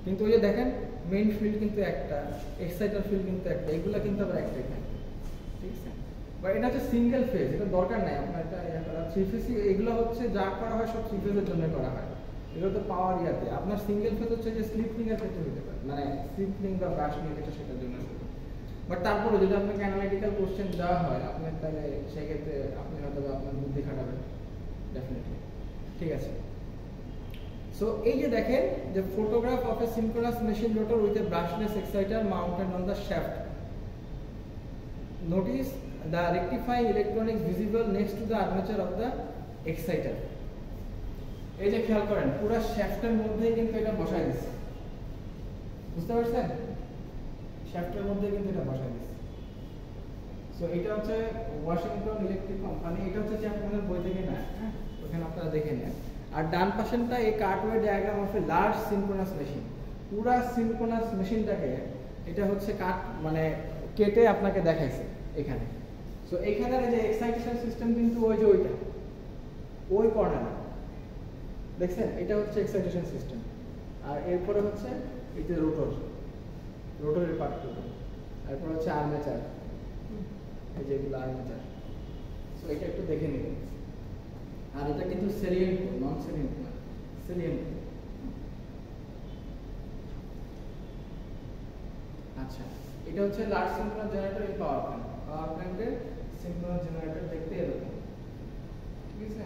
Speaker 1: কিন্তু ওই যে দেখেন মেইন ফিল্ড কিন্তু একটা, এক্সাইটার ফিল্ড কিন্তু একটা, এগুলো কিন্তু আবার একটা এখানে, ঠিক আছে। বা এটা হচ্ছে সিঙ্গেল ফেজ, এটা দরকার নাই আপনার, এটা থ্রি ফেজ। এগুলো হচ্ছে যা করা হয় সব থ্রি ফেজের জন্য করা হয়, এগুলো তো পাওয়ার ইয়াতে। আপনার সিঙ্গেল ফেজ হচ্ছে যে স্লিপিং এর ক্ষেত্রে হতে পারে, মানে স্লিপিং বা ব্রাশ নিয়ে যেটা সেটার জন্য শুধু। বাট তারপরে যদি আপনাকে অ্যানালিটিক্যাল কোশ্চেন দেওয়া হয় আপনার, তাহলে সেক্ষেত্রে আপনি হয়তো আপনার বুদ্ধি খাটাবেন ডেফিনেটলি, ঠিক আছে। সো এই যে দেখেন যে photograph of a synchronous machine rotor with a brushless exciter mounted on the shaft, notice the rectifying electronics visible next to the armature of the exciter. এই যে খেয়াল করেন পুরো শ্যাফটের মধ্যেই কিন্তু এটা বসাই দিচ্ছে, বুঝতে পারছেন? শ্যাফটের মধ্যে কিন্তু এটা বসাই দিচ্ছে। সো এটা হচ্ছে ওয়াশিংটন ইলেকট্রিক কোম্পানি, এটা হচ্ছে যে আপনাদের বই থেকে না, হ্যাঁ ওখানে আপনারা দেখে নেন। আর ডান পাশেরটা এই cutaway diagram of a large synchronous machine, পুরা সিনক্রোনাস মেশিনটাকে এটা হচ্ছে মানে কেটে আপনাকে দেখাইছে এখানে। সো এখানে যে এক্সাইটেশন সিস্টেম কিন্তু ওই যে ওই কর্নারে দেখছেন, এটা হচ্ছে এক্সাইটেশন সিস্টেম। আর এরপরে হচ্ছে এই যে রোটরের পার্টগুলো, তারপর হচ্ছে আর্মেচার, এই যেগুলো আর্মেচার। সো এটা একটু দেখে নেবেন। আর এটা কিন্তু সেলিয়েন্ট, নন সেলিয়েন্ট না, সেলিয়েন্ট। আচ্ছা, এটা হচ্ছে large synchronous generator in power plant. Power প্ল্যান্টের সিনক্রোনাস জেনারেটর দেখতে এরকম, ঠিক আছে।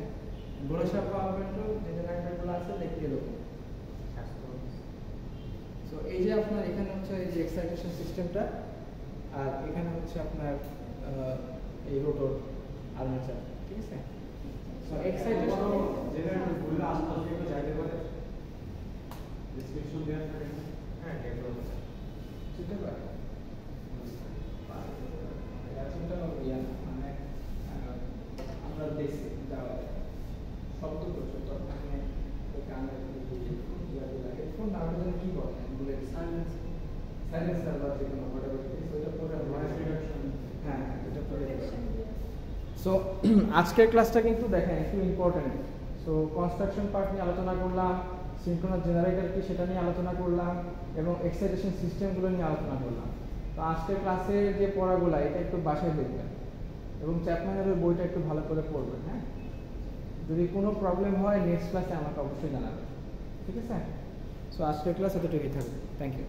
Speaker 1: বড়সা পাওয়ার প্ল্যান্টের যে জেনারেটরগুলো আছে দেখতে এরকম। সো এই যে আপনার এখানে হচ্ছে এই যে এক্সাইটেশন সিস্টেমটা, আর এখানে হচ্ছে আপনার এই রোটর আর্মেচার, ঠিক আছে। সো এক্সাইটেশন
Speaker 3: জেনারেটরগুলো আস্তে আস্তে যাইতে পারে, ডেসক্রিপশন দেওয়া থাকে। হ্যাঁ, ডেভেলপ
Speaker 1: যেতে পারে। চিন্তা ইয়া না, মানে আমরা দেখছি যাওয়া শব্দ প্রচুর, মানে ওই কানের হেডফোন না ওটা যেন কি বলে বলে সাইলেন্সার বা যে কোনো হোয়াটএভার ইট ইজ, ওটা পরে ভয়েস রিডাকশন, হ্যাঁ এটা পরে। সো আজকের ক্লাসটা কিন্তু দেখেন একটু ইম্পর্টেন্ট। সো কনস্ট্রাকশন পার্ট নিয়ে আলোচনা করলাম, সিনক্রোনাস জেনারেটর কি সেটা নিয়ে আলোচনা করলাম, এবং এক্সাইটেশন সিস্টেমগুলো নিয়ে আলোচনা করলাম। তো আজকের ক্লাসে যে পড়াগুলো এটা একটু বাসায় দেখবেন, এবং চ্যাপম্যানের ওই বইটা একটু ভালো করে পড়বেন। হ্যাঁ, যদি কোনো প্রবলেম হয় নেক্সট ক্লাসে আমাকে অবশ্যই জানাবেন, ঠিক আছে। সো আজকের ক্লাস এতটুকুই থাকবে। Thank you.